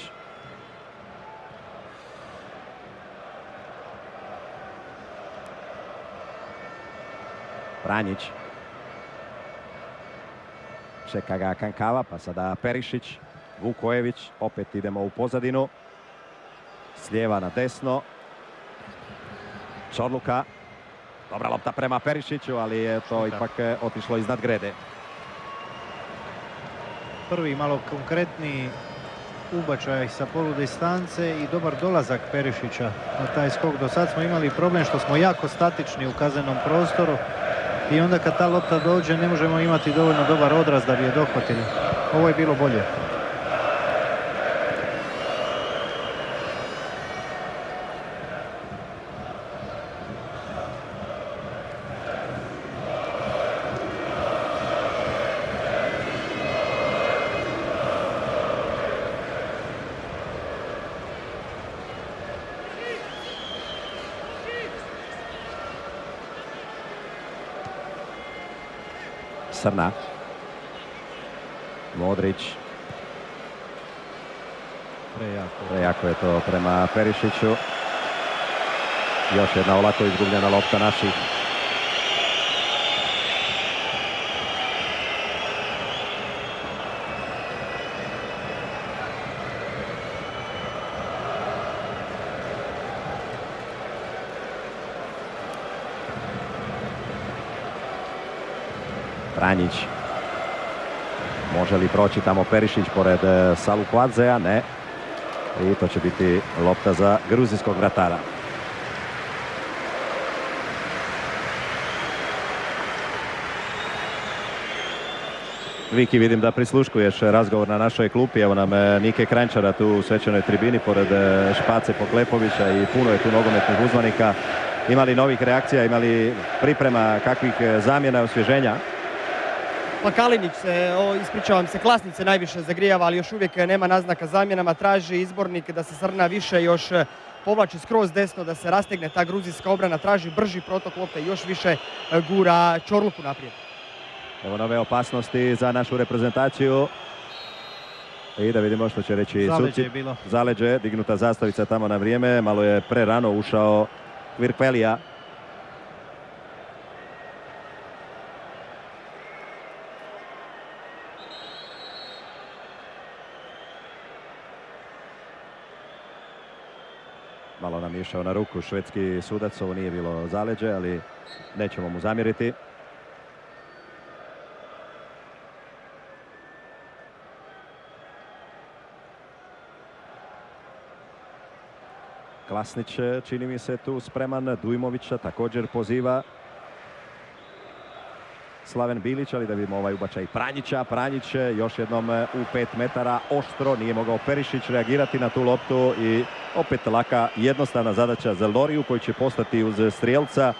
Pranjić. Čeka ga Kankava, pa sada Perišić. Vukojević, opet idemo u pozadinu. S lijeva na desno. Čorluka. Dobra lopta prema Perišiću, ali je to ipak otišlo iznad grede. Prvi malo konkretni ubačaj sa poludistance i dobar dolazak Perišića na taj skok. Do sad smo imali problem što smo jako statični u kaznenom prostoru i onda kad ta lopta dođe ne možemo imati dovoljno dobar odraz da bi je dohvatili. Ovo je bilo bolje. Srna. Modrić. Prejako je to prema Perišiću. Još jedna olako izgubljena lopta naših. Pranjić. Može li proći tamo Perišić pored Salukvadzea? Ne. I to će biti lopta za gruzijskog vratara. Viki, vidim da prisluškuješ razgovor na našoj klupi. Evo nam Nike Kranjčara tu u svečanoj tribini pored Špace Poklepovića i puno je tu nogometnih uzvanika. Ima li novih reakcija, ima li priprema, kakvih zamjena, osvježenja? Pa Kalinić se, ispričavam se, Klasnić se najviše zagrijava, ali još uvijek nema naznaka zamjenama. Traži izbornik da se Srna više još povlači skroz desno, da se rastegne ta gruzijska obrana. Traži brži protok lopte i još više gura Čorluku naprijed. Evo nove opasnosti za našu reprezentaciju. I da vidimo što će reći Zaleđe je suci. bilo. Zaleđe, dignuta zastavica tamo na vrijeme. Malo je prerano ušao Kvirkvelija. Malo nam je išao na ruku švedski sudac, ovo nije bilo zaleđe, ali nećemo mu zamjeriti. Klasnić, čini mi se, tu spreman. Dujmovića također poziva Slaven Bilić, ali da vidimo ovaj ubačaj Pranjića. Pranjić još jednom u 5 metara oštro, nije mogao Perišić reagirati na tu loptu i opet laka jednostavna zadaća za Loriju koji će postati uz strijelca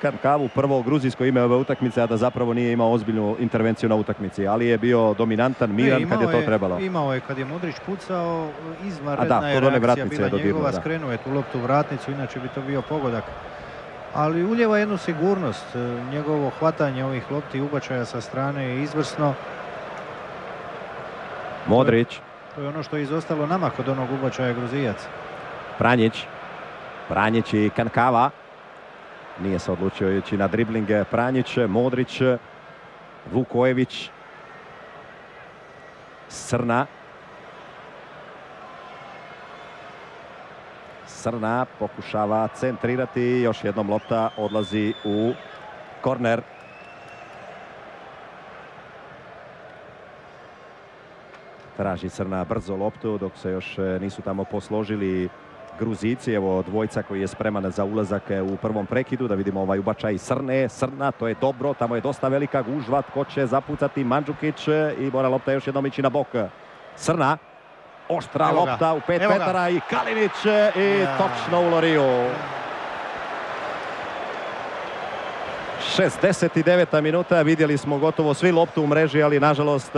Kankavu prvo gruzijsko ime ove utakmice, a da zapravo nije imao ozbiljnu intervenciju na utakmici, ali je bio dominantan, miran kad je to trebalo. Imao je kad je Modrić pucao, A izvanredna da, je kod one reakcija vratnice bila je dodirnuo, njegova, da. skrenuo je tu loptu u vratnicu, inače bi to bio pogodak. Ali uljeva jednu sigurnost, njegovo hvatanje ovih lopti i ubačaja sa strane je izvrsno. Modrić, To je ono što je izostalo nama kod onog ubačaja Gruzijac. Pranjić, Pranjić i Kankava. Nije se odlučio ići na dribling Pranjić, Modrić, Vukojević, Srna. Srna pokušava centrirati, još jednom lopta odlazi u korner. Traži Srna brzo loptu dok se još nisu tamo posložili Gruzijci. Evo dvojca koji je spreman za ulazak u prvom prekidu. Da vidimo ovaj ubačaj Srne. Srna, to je dobro, tamo je dosta velika gužva. Tko će zapucati? Mandžukić i mora lopta još jednom ići na bok. Srna, oštra Evo ga. lopta u 5 Evo ga. metara i Kalinić i točno u Loriju. 69. minuta, vidjeli smo gotovo svi loptu u mreži, ali nažalost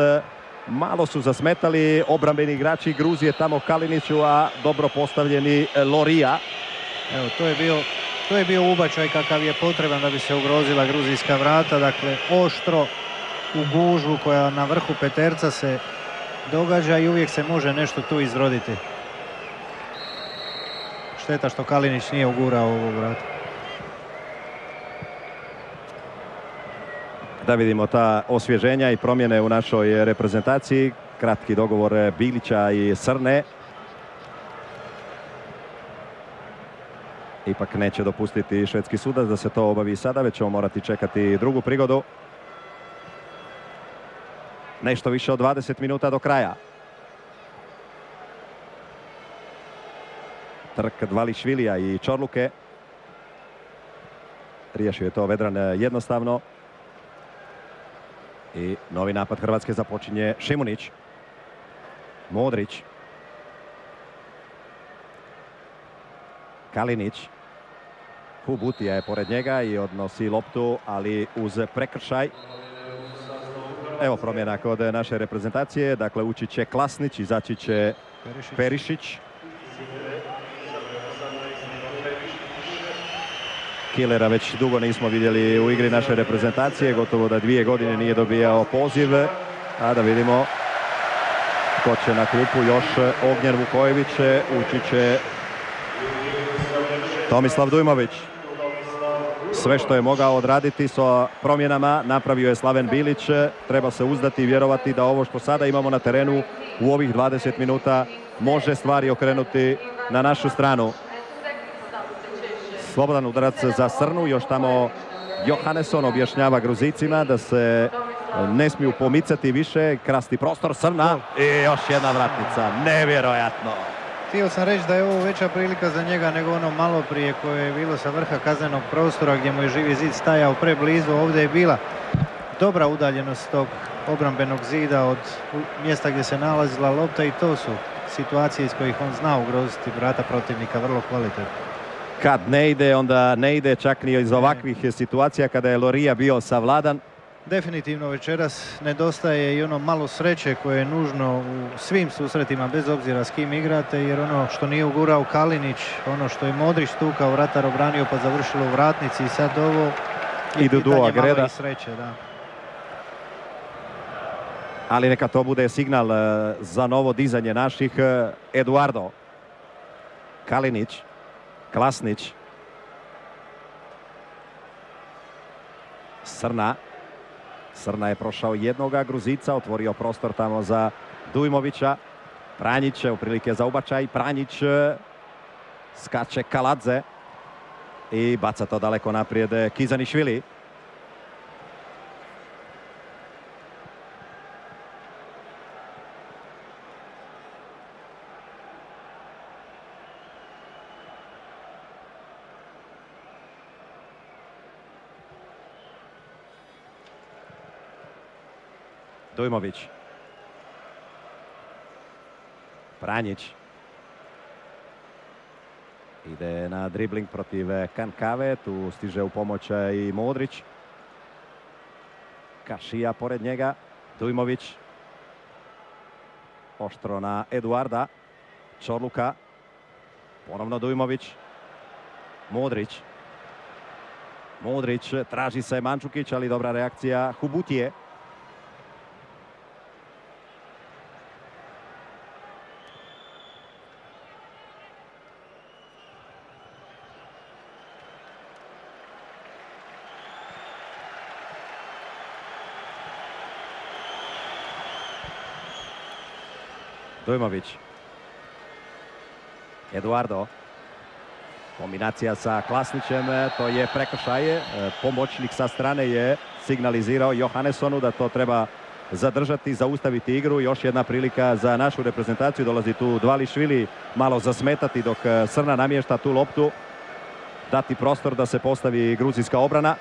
malo su zasmetali obrambeni igrači Gruzije tamo Kaliniću, a dobro postavljeni Lorija. Evo, to je bio ubačaj kakav je potreban da bi se ugrozila gruzijska vrata. Dakle, oštro u gužvu koja na vrhu peterca se događa i uvijek se može nešto tu izroditi. Šteta što Kalinić nije ugurao ovo vrata. Da vidimo ta osvježenja i promjene u našoj reprezentaciji. Kratki dogovor Bilića i Srne. Ipak neće dopustiti švedski sudac da se to obavi sada, već ćemo morati čekati drugu prigodu. Nešto više od 20 minuta do kraja. Trk Dvališvilija i Čorluke. Riješio je to Vedran jednostavno. I novi napad Hrvatske započinje Šimunić. Modrić. Kalinić. Hubutija je pored njega i odnosi loptu, ali uz prekršaj. Evo promjena kod naše reprezentacije. Dakle, ući će Klasnić, izaći će Perišić. Killera već dugo nismo vidjeli u igri naše reprezentacije. Gotovo da 2 godine nije dobijao poziv. A da vidimo ko će na klupu. Još Ognjen Vukojević. Ući će Tomislav Dujmović. Sve što je mogao odraditi sa promjenama napravio je Slaven Bilić. Treba se uzdati i vjerovati da ovo što sada imamo na terenu u ovih 20 minuta može stvari okrenuti na našu stranu. Slobodan udarac za Srnu, još tamo Johannesson objašnjava Gruzicima da se ne smiju pomicati više, krasti prostor. Srna i još jedna vratnica, nevjerojatno. Htio sam reći da je ovo veća prilika za njega nego ono malo prije koje je bilo sa vrha kaznenog prostora gdje mu je Živi zid stajao preblizu. Ovdje je bila dobra udaljenost tog obrambenog zida od mjesta gdje se nalazila lopta i to su situacije iz kojih on zna ugroziti vrata protivnika vrlo kvalitetno. Kad ne ide, onda ne ide čak ni iz ovakvih situacija kada je Loria bio savladan. Definitivno večeras nedostaje i ono malo sreće koje je nužno u svim susretima bez obzira s kim igrate, jer ono što nije ugurao Kalinić, ono što je Modrić tukao, vratar obranio pa završilo u vratnici i sad ovo je Idu pitanje Dua Greda. malo i sreće. Da. Ali neka to bude signal za novo dizanje naših. Eduardo, Kalinić, Klasnić, Srna. Srna je prošao jednoga Gruzica, otvorio prostor tamo za Dujmovića. Pranjić u prilike za ubačaj. Pranjić skače Kaladze i baca to daleko naprijed Kizanišvili. Dujmović. Pranjić. Ide na dribling protiv Kankave. Tu stiže u pomoć i Modrić. Kašija pored njega. Dujmović. Oštro na Eduarda. Čorluka. Ponovno Dujmović. Modrić. Modrić. Traži se Mandžukić, ali dobra reakcija Hubutije. Dujmović. Eduardo. Kombinacija sa Klasnićem, to je prekršaj. Pomoćnik sa strane je signalizirao Johannesonu da to treba zadržati, zaustaviti igru. Još jedna prilika za našu reprezentaciju. Dolazi tu Dvališvili malo zasmetati dok Srna namješta tu loptu. Dati prostor da se postavi gruzijska obrana.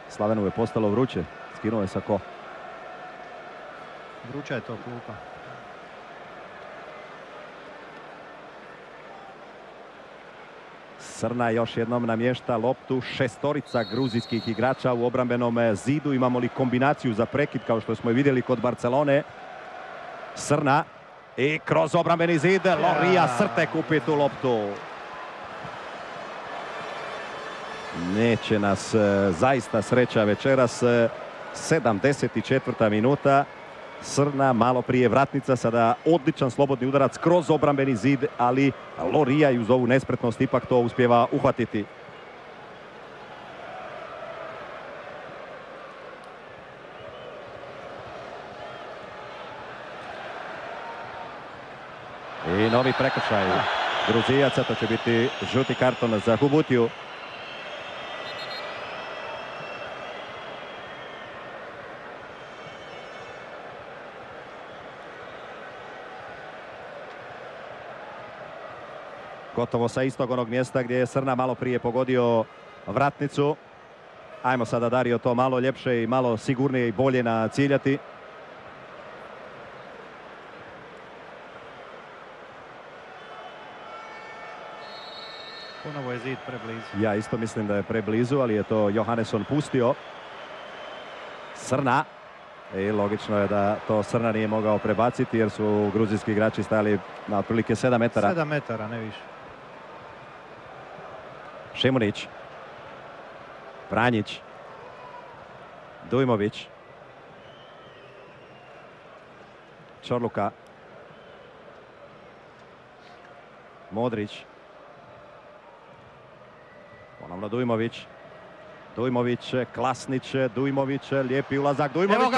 Slavenu je postalo vruće. Skinuo je sako. Vruća je to klupa. Srna još jednom namješta loptu. Šestorica gruzijskih igrača u obrambenom zidu. Imamo li kombinaciju za prekid kao što smo i vidjeli kod Barcelone. Srna i kroz obrambeni zid Loria Srte kupi tu loptu. Neće nas zaista sreća večeras. 74. minuta. Srna, malo prije vratnica, sada odličan slobodni udarac kroz obrambeni zid, ali Loria i uz ovu nespretnost ipak to uspijeva uhvatiti. I novi prekršaj Gruzijaca, to će biti žuti karton za Hubutiju. Gotovo sa istog onog mjesta gdje je Srna malo prije pogodio vratnicu. Ajmo sada Dario to malo ljepše i malo sigurnije i bolje naciljati. Ponovo je zid preblizu. Ja isto mislim da je preblizu, ali je to Johannesson pustio. Srna. I logično je da to Srna nije mogao prebaciti jer su gruzijski igrači stajali na otprilike 7 metara. 7 metara, ne više. Šimunić. Pranjić. Dujmović. Čorluka. Modrić. Ponovno Dujmović. Dujmović, Klasnić, Dujmović, lijepi ulazak Dujmović. Evo ga!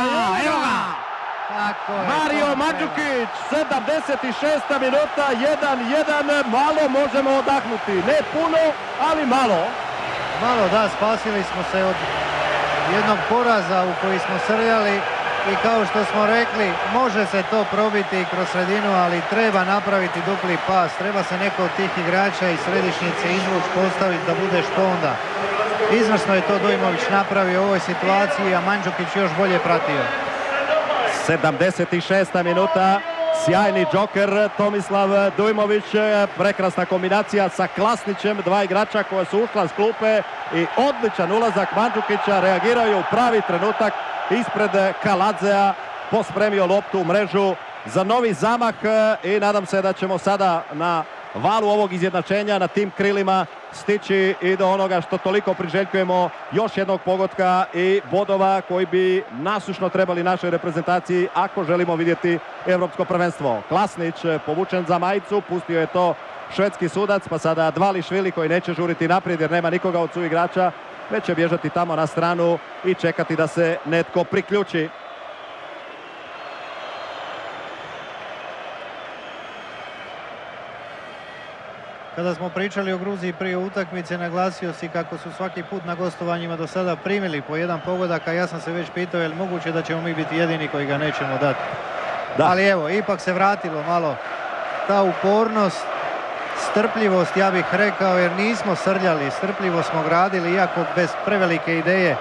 Tako je. Mario Mandžukić, 76. minuta, 1-1, malo možemo odahnuti. Ne puno, ali malo. Malo da, spasili smo se od jednog poraza u koji smo srljali i kao što smo rekli, može se to probiti kroz sredinu, ali treba napraviti dupli pas. Treba se neko od tih igrača iz središnjice izvući, postaviti da bude što onda. Izvrsno je to Dujmović napravio u ovoj situaciji, a Mandžukić još bolje pratio. 76. minuta, sjajni džoker Tomislav Dujmović, prekrasna kombinacija sa Klasnićem, dva igrača koja su ušla s klupe i odličan ulazak Mandžukića, reagiraju u pravi trenutak ispred Kaladzea, pospremio loptu u mrežu za novi zamah i nadam se da ćemo sada na valu ovog izjednačenja na tim krilima stići i do onoga što toliko priželjkujemo, još jednog pogotka i bodova koji bi nasušno trebali našoj reprezentaciji ako želimo vidjeti evropsko prvenstvo. Klasnić povučen za majicu, pustio je to švedski sudac, pa sada Dvališvili koji neće žuriti naprijed jer nema nikoga od suigrača, već će bježati tamo na stranu i čekati da se netko priključi. Kada smo pričali o Gruziji prije utakmice, naglasio si kako su svaki put na gostovanjima do sada primili po jedan pogodak, a ja sam se već pitao je li moguće da ćemo mi biti jedini koji ga nećemo dati. Da. Ali evo, ipak se vratilo malo ta upornost, strpljivost, ja bih rekao, jer nismo srljali, strpljivo smo gradili, iako bez prevelike ideje.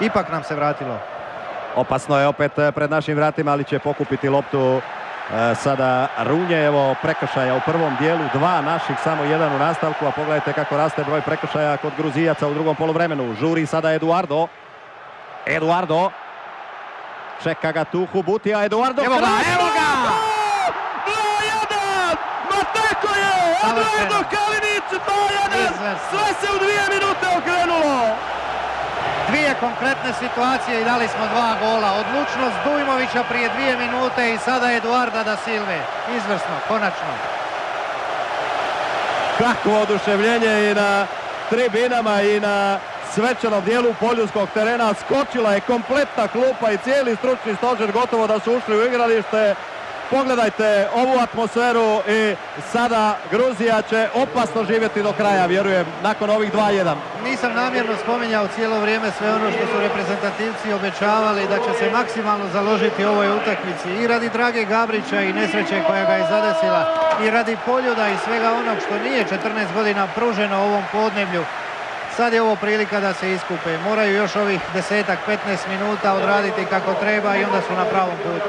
Ipak nam se vratilo. Opasno je opet pred našim vratima, ali će pokupiti loptu sada Runje. Evo prekršaja u prvom dijelu, dva naših, samo jedan u nastavku, a pogledajte kako raste broj prekršaja kod Gruzijaca u drugom poluvremenu. Žuri sada Eduardo. Čeka ga tu Hubutija, Eduardo. Evo ga! 2-1! Ma tako je! Eduardo Kalinić, 2-1! Sve se u 2 minute okrenulo! Dvije konkretne situacije i dali smo 2 gola. Odlučnost Dujmovića prije 2 minute i sada Eduarda da Silve. Izvrsno, konačno. Kakvo oduševljenje i na tribinama i na svečanom dijelu poljudskog terena. Skočila je kompletna klupa i cijeli stručni stožer, gotovo da su ušli u igralište. Pogledajte ovu atmosferu i sada Gruzija će opasno živjeti do kraja, vjerujem, nakon ovih 2-1. Nisam namjerno spominjao cijelo vrijeme sve ono što su reprezentativci obećavali da će se maksimalno založiti u ovoj utakmici i radi Drage Gabrića i nesreće koja ga je zadesila i radi Poljuda i svega onog što nije 14 godina pruženo ovom podneblju. Sad je ovo prilika da se iskupe. Moraju još ovih 10-15 minuta odraditi kako treba i onda su na pravom putu.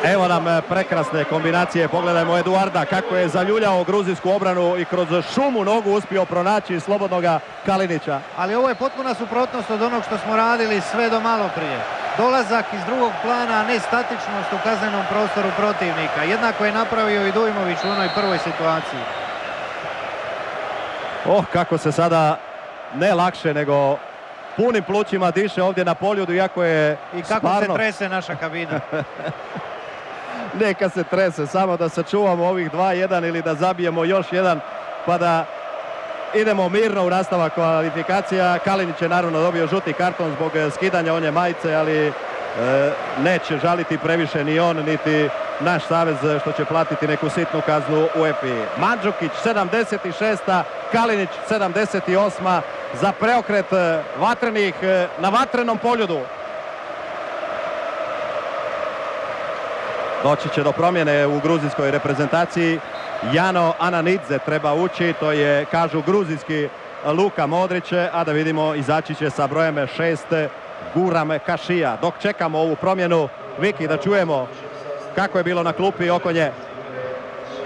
Evo nam prekrasne kombinacije. Pogledajmo Eduarda kako je zaljuljao gruzijsku obranu i kroz šumu nogu uspio pronaći slobodnoga Kalinića. Ali ovo je potpuna suprotnost od onog što smo radili sve do malo prije. Dolazak iz drugog plana, a ne statičnost u kaznenom prostoru protivnika. Jednako je napravio i Dujmović u onoj prvoj situaciji. Kako se sada ne lakše nego punim plućima diše ovdje na Poljudu, iako je i kako stvarno se trese naša kabina. Neka se trese, samo da sačuvamo ovih 2-1 ili da zabijemo još jedan pa da idemo mirno u nastavak kvalifikacija. Kalinić je naravno dobio žuti karton zbog skidanja one majice, ali neće žaliti previše ni on niti naš savez što će platiti neku sitnu kaznu UEFA-i. Mandžukić 76. Kalinić 78. za preokret vatrenih na vatrenom Poljudu. Doći će do promjene u gruzijskoj reprezentaciji. Jano Ananidze treba ući, to je, kažu, gruzijski Luka Modrić, a da vidimo izaći će sa brojem 6 Guram Kašija. Dok čekamo ovu promjenu, Viki, da čujemo kako je bilo na klupi oko nje.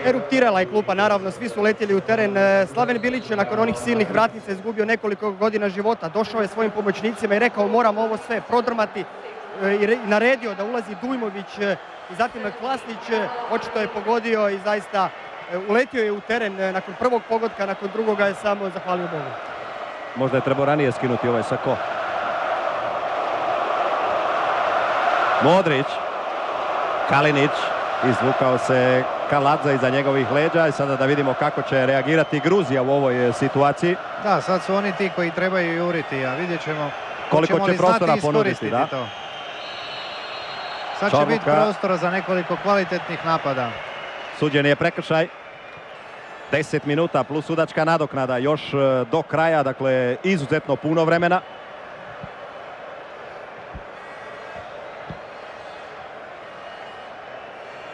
Eruptirala je klupa, naravno, svi su letjeli u teren. Slaven Bilić je nakon onih silnih vratnica izgubio nekoliko godina života. Došao je svojim pomoćnicima i rekao moramo ovo sve prodrmati i naredio da ulazi Dujmović i zatim Klasnić. Očito je pogodio i zaista uletio je u teren nakon prvog pogotka, nakon drugoga je samo zahvalio Bogu. Možda je trebao ranije skinuti ovaj sako. Modrić, Kalinić, izvukao se Kaladza iza njegovih leđa i sada da vidimo kako će reagirati Gruzija u ovoj situaciji. Da, sad su oni ti koji trebaju juriti, a vidjet ćemo koliko će prostora ponuditi. Da. To. Sad će biti prostora za nekoliko kvalitetnih napada. Suđen je prekršaj. 10 minuta plus sudačka nadoknada još do kraja, dakle izuzetno puno vremena.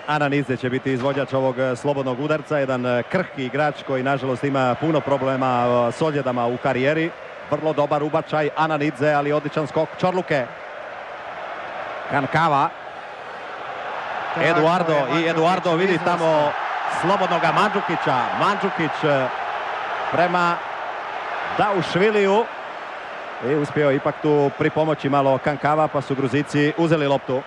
Ananidze će biti izvođač ovog slobodnog udarca, jedan krhki igrač koji nažalost ima puno problema s ozljedama u karijeri. vrlo dobar ubačaj Ananidze, ali odličan skok Čorluke. Kankava. Eduardo i Eduardo vidi tamo slobodnoga Mandžukića. Mandžukić prema Daušviliju i uspio ipak tu pripomoći malo Kankava, pa su Gruzici uzeli loptu.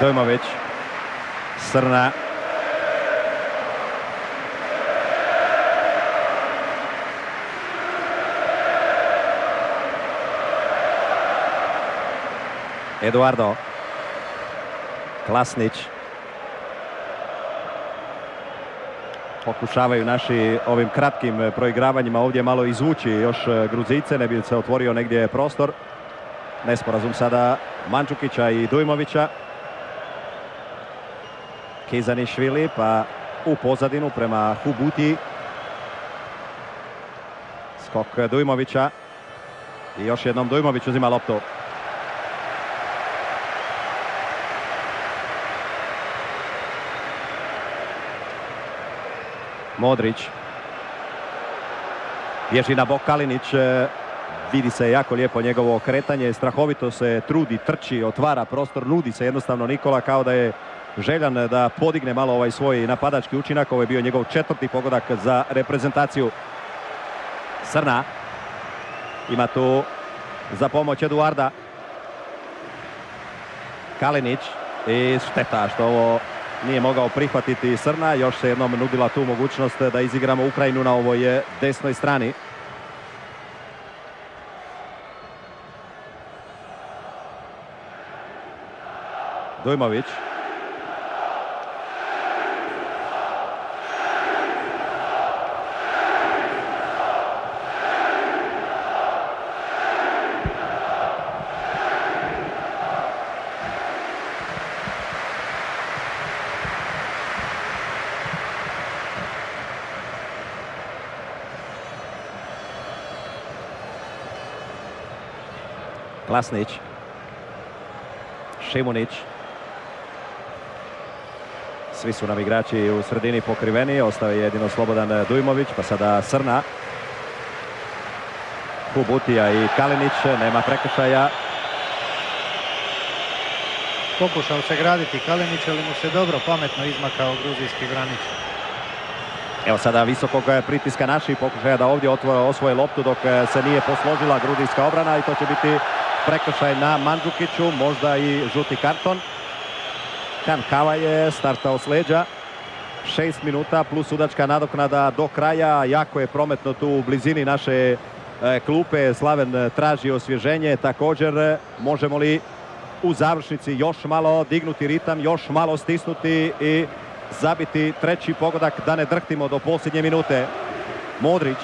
Dojmović, Srna. Eduardo. Klasnić. Pokušavaju naši ovim kratkim proigravanjima ovdje malo izvući još Gruzice, ne bi se otvorio negdje prostor. Nesporazum sada Mandžukića i Dujmovića. Kizanišvili, pa u pozadinu prema Hubuti. Skok Dujmovića. I još jednom Dujmović uzima loptu. Modrić. Bježi na bok Kalinić. Vidi se jako lijepo njegovo kretanje. Strahovito se trudi, trči, otvara prostor. Nudi se jednostavno Nikola kao da je željan da podigne malo ovaj svoj napadački učinak. Ovo je bio njegov 4. pogodak za reprezentaciju. Srna. Ima tu za pomoć Eduarda. Kalinić. I šteta što ovo nije mogao prihvatiti Srna. Još se jednom nudila tu mogućnost da izigramo Ukrajinu na ovoj desnoj strani. Dujmović. Klasnić. Šimunić. Svi su nam igrači u sredini pokriveni. Ostao je jedino slobodan Dujmović, pa sada Srna. Hubutija i Kalinić. Nema prekršaja. Pokušao se graditi Kalinić, ali mu se dobro, pametno izmakao gruzijski branič. Evo sada visokog pritiska naših pokušaja da ovdje osvoje loptu dok se nije posložila gruzijska obrana i to će biti prekršaj na Mandžukiću, možda i žuti karton. Kankava je startao s leđa. 6 minuta plus sudačka nadoknada do kraja. Jako je prometno tu u blizini naše klupe. Slaven traži osvježenje. Također možemo li u završnici još malo dignuti ritam, još malo stisnuti i zabiti 3. pogodak da ne drhtimo do posljednje minute. Modrić.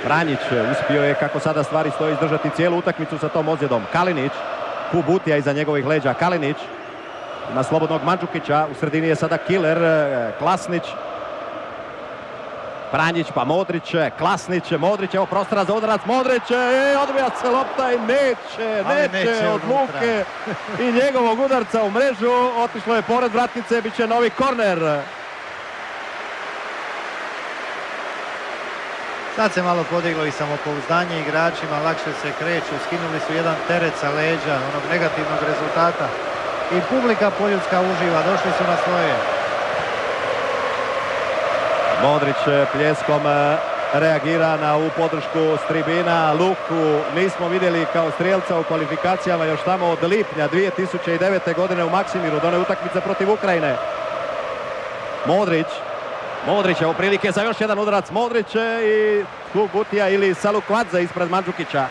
Pranjić uspio je, kako sada stvari stoji, izdržati cijelu utakmicu sa tom ozljedom. Kalinić. Hubutija iza njegovih leđa. Kalinić. Ima slobodnog Mandžukića. U sredini je sada Kiler. Klasnić. Pranjić pa Modrić. Klasnić. Modrić. Evo prostora za udarac. Modrić. Odbija se lopta i neće od Luke i njegovog udarca u mrežu. Otišlo je pored vratnice. Biće novi korner. Sad se malo podiglo i samopouzdanje igračima, lakše se kreću, skinuli su jedan teret sa leđa onog negativnog rezultata. I publika poljudska uživa, došli su na svoje. Modrić pljeskom reagira na ovu podršku s tribina. Luku nismo vidjeli kao strijelca u kvalifikacijama još tamo od lipnja 2009. godine u Maksimiru, do one utakmice protiv Ukrajine. Modrić, evo prilike za još jedan udarac. Modrić i Hubutija ili Salukvadze ispred Mandžukića.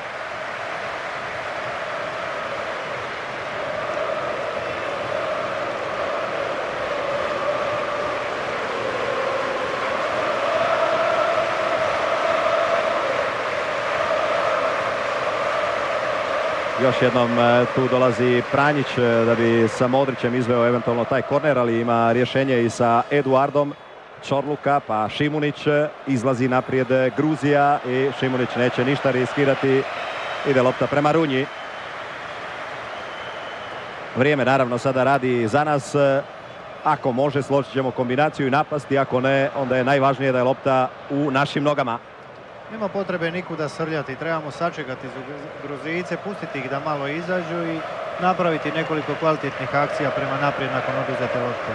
Još jednom tu dolazi Pranjić da bi sa Modrićem izveo eventualno taj korner, ali ima rješenje i sa Eduardom Čorluka, pa Šimunić izlazi naprijed Gruzija i Šimunić neće ništa riskirati. Ide lopta prema Runji. Vrijeme naravno sada radi za nas. Ako može, složit ćemo kombinaciju i napasti. Ako ne, onda je najvažnije da je lopta u našim nogama. Nema potrebe nikuda srljati, trebamo sačekati Gruzijice, pustiti ih da malo izađu i napraviti nekoliko kvalitetnih akcija prema naprijed nakon oduzete lopte.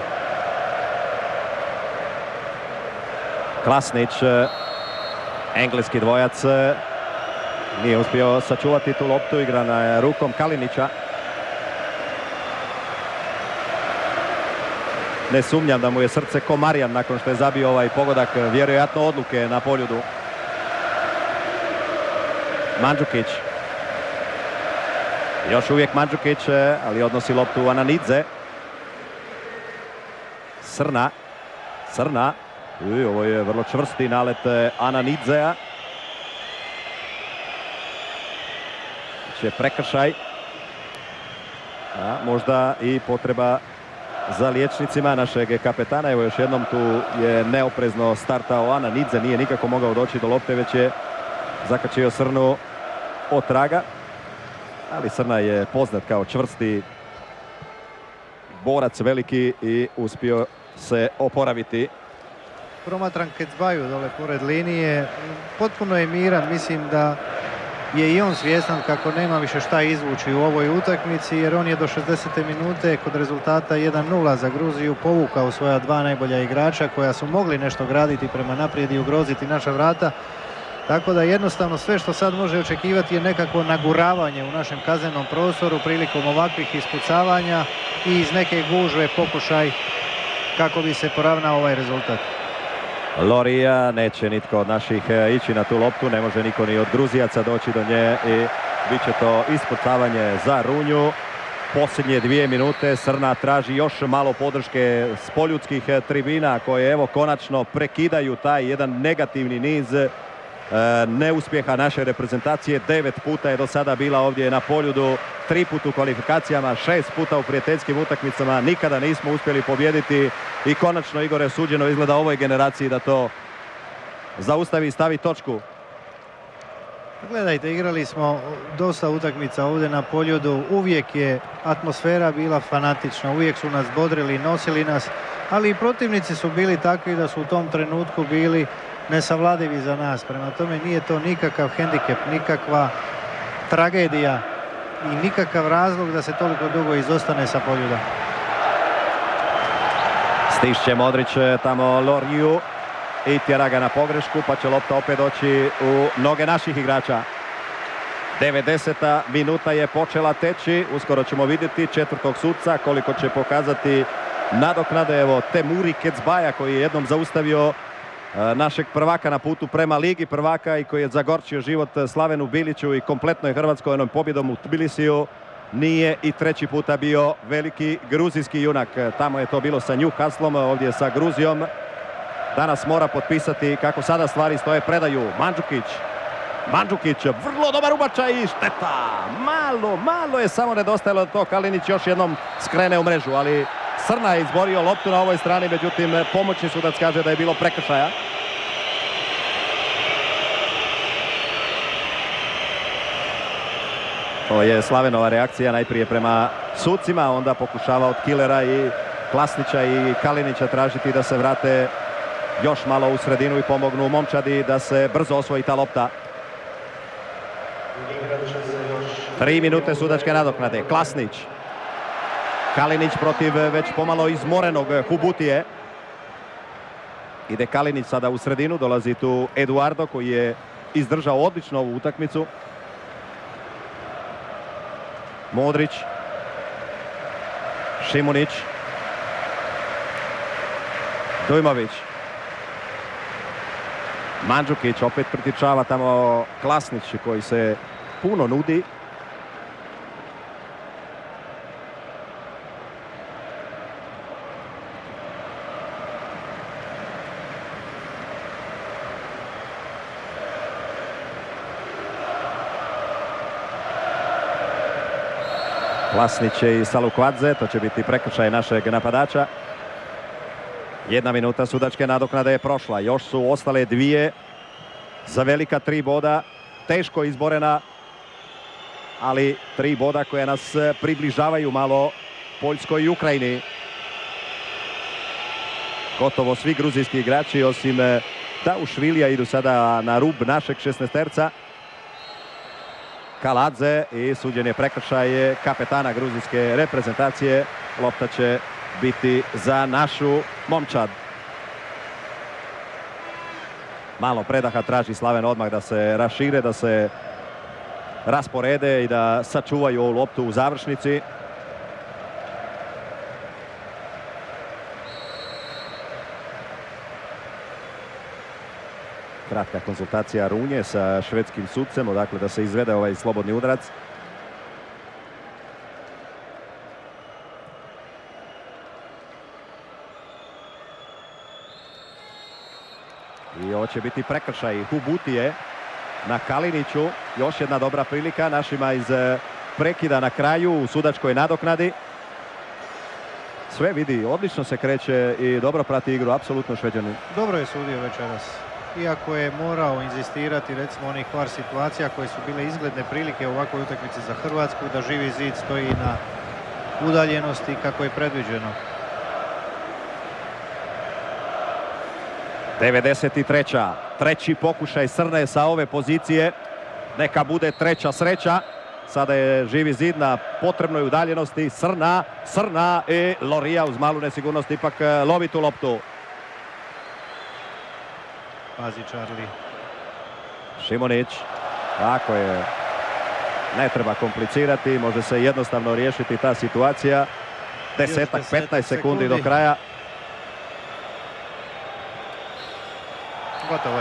Klasnić, engleski dvojac, nije uspio sačuvati tu loptu, igrana je rukom Kalinića. Ne sumnjam da mu je srce ko Marijan nakon što je zabio ovaj pogodak, vjerojatno odluke na Poljudu. Mandžukić. Još uvijek Mandžukić, ali odnosi loptu u Ananidze. Srna. Ovo je vrlo čvrsti nalet Ananidzea. Će prekršaj. A možda i potreba za liječnicima našeg kapetana. Evo još jednom tu je neoprezno startao Ananidze. Nije nikako mogao doći do lopte, već je zakačio Srnu od traga. Ali Srna je poznat kao čvrsti borac veliki i uspio se oporaviti. Promatram Kecbaju dole pored linije. Potpuno je miran, mislim da je i on svjestan kako nema više šta izvući u ovoj utakmici, jer on je do 60. minute kod rezultata 1-0 za Gruziju povukao svoja dva najbolja igrača koja su mogli nešto graditi prema naprijed i ugroziti naša vrata. Tako da jednostavno sve što sad može očekivati je nekako naguravanje u našem kaznenom prostoru prilikom ovakvih ispucavanja i iz neke gužve pokušaj kako bi se poravnao ovaj rezultat. Lorija, neće nitko od naših ići na tu loptu, ne može niko ni od Gruzijaca doći do nje i bit će to ispucavanje za Runju. Posljednje 2 minute, Srna traži još malo podrške s poljudskih tribina koje evo konačno prekidaju taj jedan negativni niz neuspjeha naše reprezentacije. 9 puta je do sada bila ovdje na Poljudu, 3 puta u kvalifikacijama, 6 puta u prijateljskim utakmicama, nikada nismo uspjeli pobijediti i konačno, Igore, suđeno izgleda ovoj generaciji da to zaustavi i stavi točku. Gledajte, igrali smo dosta utakmica ovdje na Poljudu, uvijek je atmosfera bila fanatična, uvijek su nas bodrili, nosili nas, ali i protivnici su bili takvi da su u tom trenutku bili nesavladivi za nas. Prema tome nije to nikakav hendikep, nikakva tragedija i nikakav razlog da se toliko dugo izostane sa Poljuda. Stišće Modrić tamo Loriju i tjera ga na pogrešku, pa će lopta opet doći u noge naših igrača. 90. minuta je počela teći, uskoro ćemo vidjeti četvrtog suca koliko će pokazati nadoknade. Evo Temuri Kecbaja koji je jednom zaustavio našeg prvaka na putu prema Ligi prvaka i koji je zagorčio život Slavenu Biliću i kompletnoj Hrvatskoj onom pobjedom u Tbilisiju. Nije i treći puta bio veliki gruzijski junak. Tamo je to bilo sa Newcastlom, ovdje sa Gruzijom. Danas mora potpisati, kako sada stvari stoje, predaju Mandžukić, vrlo dobar ubačaj i šteta. Malo je samo nedostajalo da to Kalinić još jednom skrene u mrežu, ali Srna je izborio loptu na ovoj strani, međutim pomoćni sudac kaže da je bilo prekršaja. To je Slavenova reakcija, najprije prema sucima, onda pokušava od Killera i Klasnića i Kalinića tražiti da se vrate još malo u sredinu i pomognu momčadi da se brzo osvoji ta lopta. 3 minute sudačke nadoknade. Klasnić. Kalinić protiv već pomalo izmorenog Hubutije. Ide Kalinić sada u sredinu, dolazi tu Eduardo koji je izdržao odlično ovu utakmicu. Modrić. Šimunić. Dujmović. Mandžukić opet pritičava tamo Klasnić koji se puno nudi. Klasnić i Salukvadze, to će biti prekršaj našeg napadača. 1 minuta sudačke nadoknade je prošla, još su ostale 2 za velika 3 boda, teško izborena, ali 3 boda koje nas približavaju malo Poljskoj i Ukrajini. Gotovo svi gruzijski igrači osim Daušvilija idu sada na rub našeg 16-terca. Kaladze i suđen je prekršaj kapetana gruzijske reprezentacije. Lopta će biti za našu momčad. Malo predaha traži Slaven odmah da se rašire, da se rasporede i da sačuvaju ovu loptu u završnici. Kratka konsultacija Runje sa švedskim sudcem, odakle da se izvede ovaj slobodni udarac. I ovo će biti prekršaj Hubutije na Kaliniću. Još jedna dobra prilika našima iz prekida na kraju u sudačkoj nadoknadi. Sve vidi, odlično se kreće i dobro prati igru, apsolutno Šveđanin. Dobro je sudio večeras. Iako je morao inzistirati, recimo, onih par situacija koje su bile izgledne prilike u ovakvoj utakmici za Hrvatsku, da Živi zid stoji na udaljenosti kako je predviđeno. 93. Treći pokušaj Srne sa ove pozicije. Neka bude treća sreća. Sada je Živi zid na potrebnoj udaljenosti. Srna i Lorija uz malu nesigurnost ipak lovi tu loptu. Pazi Charlie. Šimonić. Tako je. Ne treba komplicirati. Može se jednostavno riješiti ta situacija. 10-15 sekundi do kraja.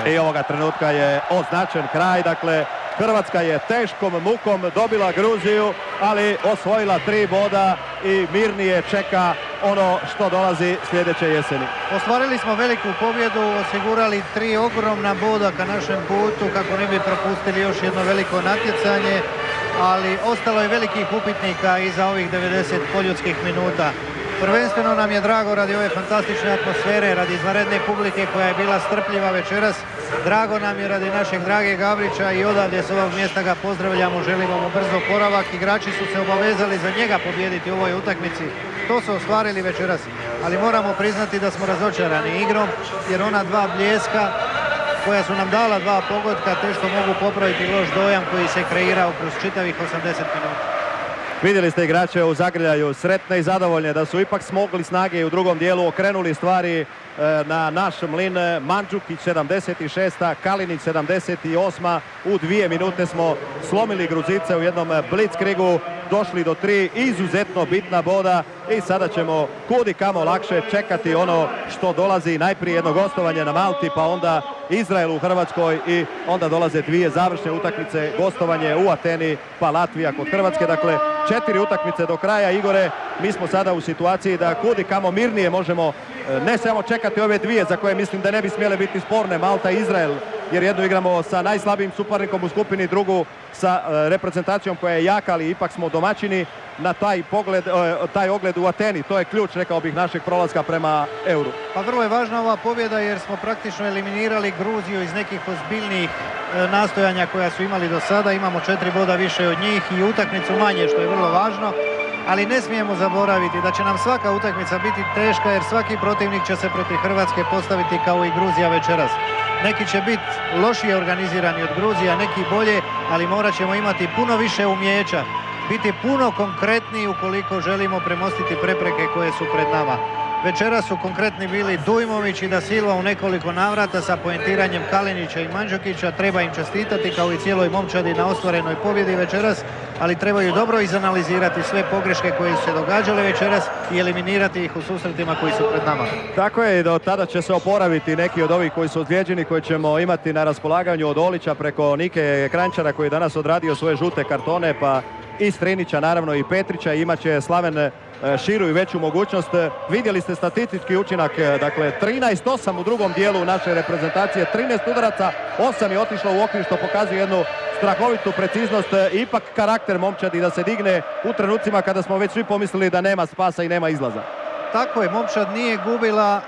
I ovoga trenutka je označen kraj. Dakle, Hrvatska je teškom mukom dobila Gruziju, ali osvojila 3 boda i mirnije čeka ono što dolazi sljedeće jeseni. Ostvarili smo veliku pobjedu, osigurali 3 ogromna boda ka našem putu kako ne bi propustili još jedno veliko natjecanje, ali ostalo je velikih upitnika iza ovih 90 poljudskih minuta. Prvenstveno nam je drago radi ove fantastične atmosfere, radi izvanredne publike koja je bila strpljiva večeras. Drago nam je radi našeg drage Gavrića i odavdje s ovog mjesta ga pozdravljamo, želimo mu brzo oporavak. Igrači su se obavezali za njega pobijediti u ovoj utakmici. To su ostvarili večeras, ali moramo priznati da smo razočarani igrom, jer ona 2 bljeska koja su nam dala 2 pogotka teško mogu popraviti loš dojam koji se kreirao kroz čitavih 80 minuta. Vidjeli ste igrače u zagrljaju, sretne i zadovoljne da su ipak smogli snage i u drugom dijelu okrenuli stvari na naš mlin. Mandžukić 76. Kalinić 78. U 2 minute smo slomili Gruzice u jednom blitzkrigu, došli do 3 izuzetno bitna boda i sada ćemo kudi kamo lakše čekati ono što dolazi. Najprije jedno gostovanje na Malti, pa onda Izrael u Hrvatskoj i onda dolaze 2 završne utakmice, gostovanje u Ateni pa Latvija kod Hrvatske. Dakle, 4 utakmice do kraja. Igore, mi smo sada u situaciji da kudi kamo mirnije možemo ne samo čekati ove 2 za koje mislim da ne bi smjele biti sporne, Malta i Izrael, jer jednu igramo sa najslabijim suparnikom u skupini, drugu sa reprezentacijom koja je jaka, ali ipak smo domaćini na taj ogled u Ateni. To je ključ, rekao bih, našeg prolaska prema Euru. Pa vrlo je važna ova pobjeda jer smo praktično eliminirali Gruziju iz nekih ozbiljnijih nastojanja koja su imali do sada. Imamo 4 boda više od njih i utakmicu manje, što je vrlo važno. Ali ne smijemo zaboraviti da će nam svaka utakmica biti teška jer svaki protivnik će se protiv Hrvatske postaviti kao i Gruzija večeras. Neki će biti lošije organizirani od Gruzija, neki bolje, ali morat ćemo imati puno više umijeća, biti puno konkretniji ukoliko želimo premostiti prepreke koje su pred nama. Večeras su konkretni bili Dujmović i Da Silva u nekoliko navrata sa poentiranjem Kalinića i Mandžukića. Treba im čestitati kao i cijeloj momčadi na ostvarenoj pobjedi večeras, ali trebaju dobro izanalizirati sve pogreške koje su se događale večeras i eliminirati ih u susretima koji su pred nama. Tako je, i do tada će se oporaviti neki od ovih koji su ozlijeđeni, koje ćemo imati na raspolaganju od Olića preko Nike Kranjčara koji je danas odradio svoje žute kartone, pa i Strinića naravno i Petrića. Imat će Slaven širu i veću mogućnost. Vidjeli ste statistički učinak, dakle 13-8 u drugom dijelu naše reprezentacije, 13 udaraca, 8 je otišlo u okvir, što pokazuje jednu strahovitu preciznost, ipak karakter momčadi da se digne u trenucima kada smo već svi pomislili da nema spasa i nema izlaza. Tako je, momčad nije gubila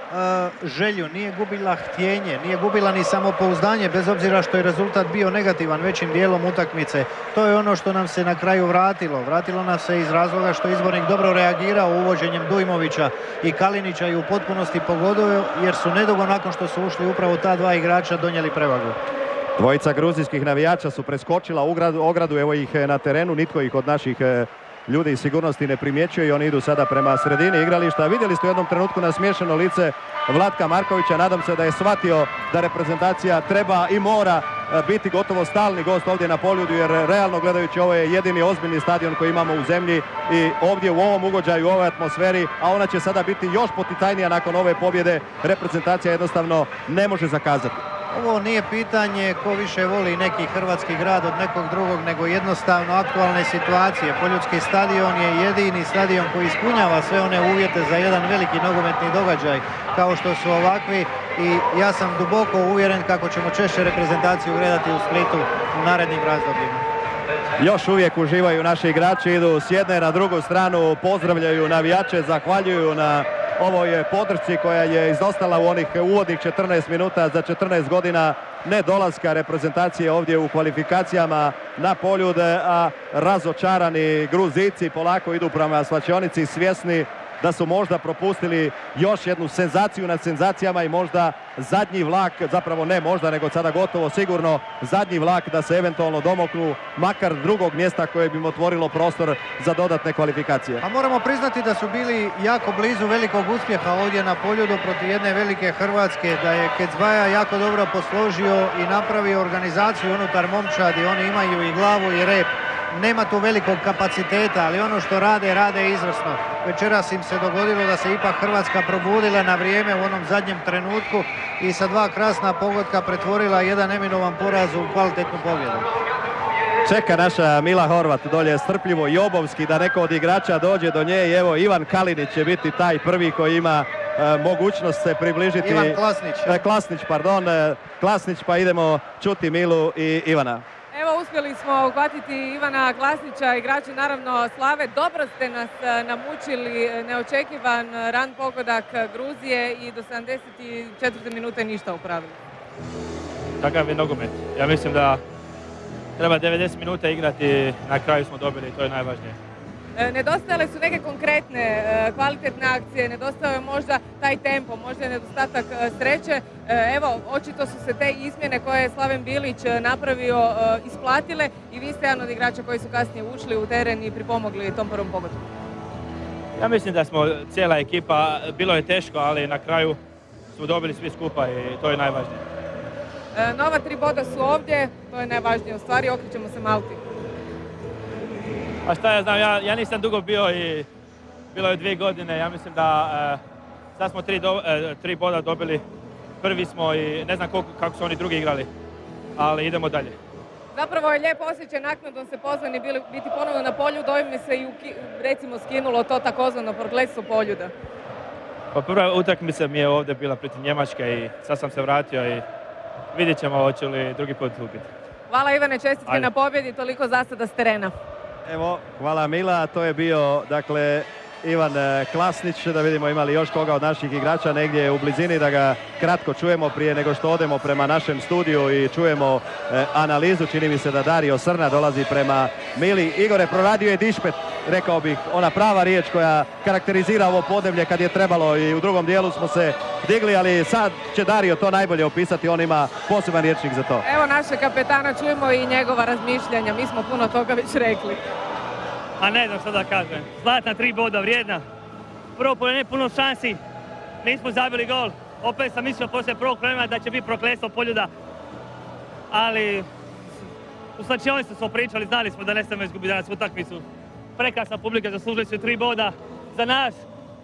želju, nije gubila htjenje, nije gubila ni samopouzdanje, bez obzira što je rezultat bio negativan većim dijelom utakmice. To je ono što nam se na kraju vratilo. Vratilo nam se iz razloga što je izbornik dobro reagirao uvođenjem Dujmovića i Kalinića i u potpunosti pogodio, jer su nedugo nakon što su ušli upravo ta dva igrača donijeli prevagu. Dvojica gruzijskih navijača su preskočila ogradu, evo ih na terenu, nitko ih od naših ljudi iz sigurnosti ne primjećuje i oni idu sada prema sredini igrališta. Vidjeli ste u jednom trenutku nasmiješeno lice Vlatka Markovića, nadam se da je shvatio da reprezentacija treba i mora biti gotovo stalni gost ovdje na Poljudu, jer realno gledajući ovo je jedini ozbiljni stadion koji imamo u zemlji i ovdje u ovom ugođaju, u ovoj atmosferi, a ona će sada biti još poticajnija nakon ove pobjede. Reprezentacija jednostavno ne može zakazati. Ovo nije pitanje ko više voli neki hrvatski grad od nekog drugog, nego jednostavno aktualne situacije. Poljudski stadion je jedini stadion koji ispunjava sve one uvjete za jedan veliki nogometni događaj kao što su ovakvi i ja sam duboko uvjeren kako ćemo češće reprezentaciju gledati u Splitu u narednim razdobljima. Još uvijek uživaju naši igrači, idu s jedne na drugu stranu, pozdravljaju navijače, zahvaljuju na ovoj podršci koja je izostala u onih uvodnih 14 minuta za 14 godina nedolaska reprezentacije ovdje u kvalifikacijama na Poljud, a razočarani Gruzijci polako idu prema svlačionici svjesni da su možda propustili još jednu senzaciju nad senzacijama i možda zadnji vlak, zapravo ne možda nego sada gotovo sigurno zadnji vlak da se eventualno domoknu makar drugog mjesta koje bi im otvorilo prostor za dodatne kvalifikacije. A moramo priznati da su bili jako blizu velikog uspjeha ovdje na Poljudu protiv jedne velike Hrvatske, da je Kecbaja jako dobro posložio i napravio organizaciju unutar momčadi. Oni imaju i glavu i rep. Nema tu velikog kapaciteta, ali ono što rade izvrsno. Večeras im se dogodilo da se ipak Hrvatska probudila na vrijeme u onom zadnjem trenutku i sa dva krasna pogotka pretvorila jedan neminovan poraz u kvalitetnu pobjedu. Čeka naša Mila Horvat dolje strpljivo Jobovski da neko od igrača dođe do nje i evo Ivan Kalinić će biti taj prvi koji ima mogućnost se približiti. Ivan Klasnić. Klasnić, pa idemo čuti Milu i Ivana. Evo, uspjeli smo uhvatiti Ivana Klasnića, igrači naravno Slave. Dobro ste nas namučili, neočekivan ran pogodak Gruzije i do 74. minute ništa u pravilu. Takav je nogomet. Ja mislim da treba 90 minuta igrati, na kraju smo dobili i to je najvažnije. Nedostajale su neke konkretne, kvalitetne akcije, nedostajao je možda taj tempo, možda je nedostatak sreće. Evo, očito su se te izmjene koje je Slaven Bilić napravio isplatile i vi ste jedan od igrača koji su kasnije ušli u teren i pripomogli tom prvom pogotku. Ja mislim da smo cijela ekipa, bilo je teško, ali na kraju smo dobili svi skupa i to je najvažnije. Nova 3 boda su ovdje, to je najvažnije u stvari, okrećemo se Malti. A šta ja znam, ja nisam dugo bio i bilo je 2 godine, ja mislim da sad smo 3 boda dobili, prvi smo i ne znam kako su oni drugi igrali, ali idemo dalje. Zapravo je lijep osjećaj naknadno se pozvani biti ponovno na Poljudu, ovim se i recimo skinulo to takozvano prokletstvo Poljuda. Pa prva utakmica mi je ovdje bila protiv Njemačke i sad sam se vratio i vidjet ćemo hoće li drugi put ubiti. Hvala Ivane, čestitke na pobjedi, toliko za sada s terena. Evo, hvala Mila, to je bio, dakle, Ivan Klasnić, da vidimo ima li još koga od naših igrača negdje u blizini, da ga kratko čujemo prije nego što odemo prema našem studiju i čujemo analizu. Čini mi se da Dario Srna dolazi prema Mili. Igore, proradio je dišpet, rekao bih, ona prava riječ koja karakterizira ovo podneblje kad je trebalo i u drugom dijelu smo se digli, ali sad će Dario to najbolje opisati, on ima poseban rječnik za to. Evo naše kapetana, čujemo i njegova razmišljanja, mi smo puno toga već rekli. A ne znam što da kažem. Zlatna 3 boda vrijedna. Prvo polovreme puno šansi. Nismo zabili gol. Opet sam mislio poslije prvog vremena da će biti prokletstvo Poljuda. Ali u slačionici smo pričali, znali smo da ne smijemo izgubiti danas utakmicu. Prekrasna publika, zaslužili su 3 boda za nas,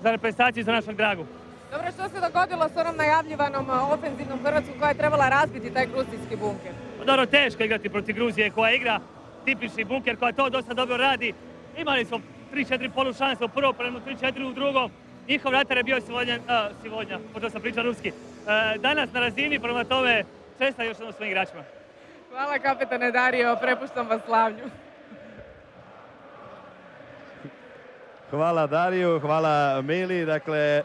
za reprezentaciju i za našu dragu. Dobro, što se dogodilo s onom najavljivanom ofenzivnom Hrvatskom koja je trebala razbiti taj gruzijski bunker? Dobro, teško igrati protiv Gruzije koja igra tipični bunker, koja to dosta dobro radi. Imali smo 3-4 polu šanse u prvom, prema 3-4 u drugom. Njihov vratar je bio Sivonja, počeo sam pričati ruski. Danas na razini, prema tome česta još jednom svojim igračima. Hvala kapetane Dario, prepuštam vas slavlju. Hvala Dariju, hvala Mili. Dakle,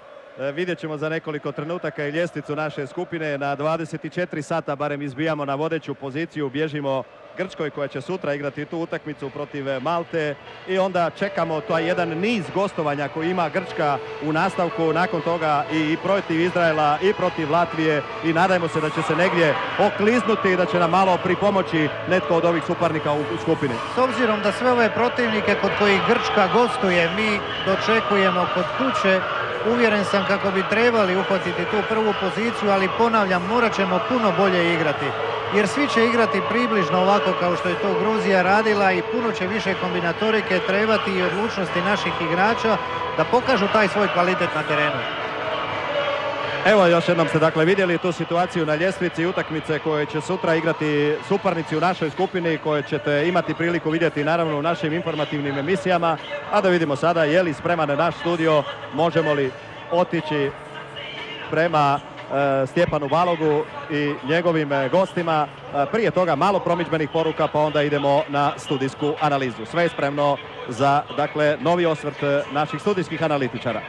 vidjet ćemo za nekoliko trenutaka i ljestvicu naše skupine. Na 24 sata barem izbijamo na vodeću poziciju, bježimo Grčkoj koja će sutra igrati tu utakmicu protiv Malte i onda čekamo taj jedan niz gostovanja koji ima Grčka u nastavku, nakon toga i protiv Izraela i protiv Latvije i nadajmo se da će se negdje okliznuti i da će nam malo pripomoći netko od ovih suparnika u skupini. S obzirom da sve ove protivnike kod kojih Grčka gostuje mi dočekujemo kod kuće, uvjeren sam kako bi trebali uhvatiti tu prvu poziciju, ali ponavljam, morat ćemo puno bolje igrati. Jer svi će igrati približno ovako kao što je to Gruzija radila i puno će više kombinatorike trebati i odlučnosti naših igrača da pokažu taj svoj kvalitet na terenu. Evo još jednom ste dakle vidjeli tu situaciju na ljestvici utakmice koje će sutra igrati suparnici u našoj skupini koje ćete imati priliku vidjeti naravno u našim informativnim emisijama. A da vidimo sada je li spreman naš studio, možemo li otići prema Stjepanu Balogu i njegovim gostima. Prije toga malo promidžbenih poruka pa onda idemo na studijsku analizu. Sve je spremno za dakle novi osvrt naših studijskih analitičara.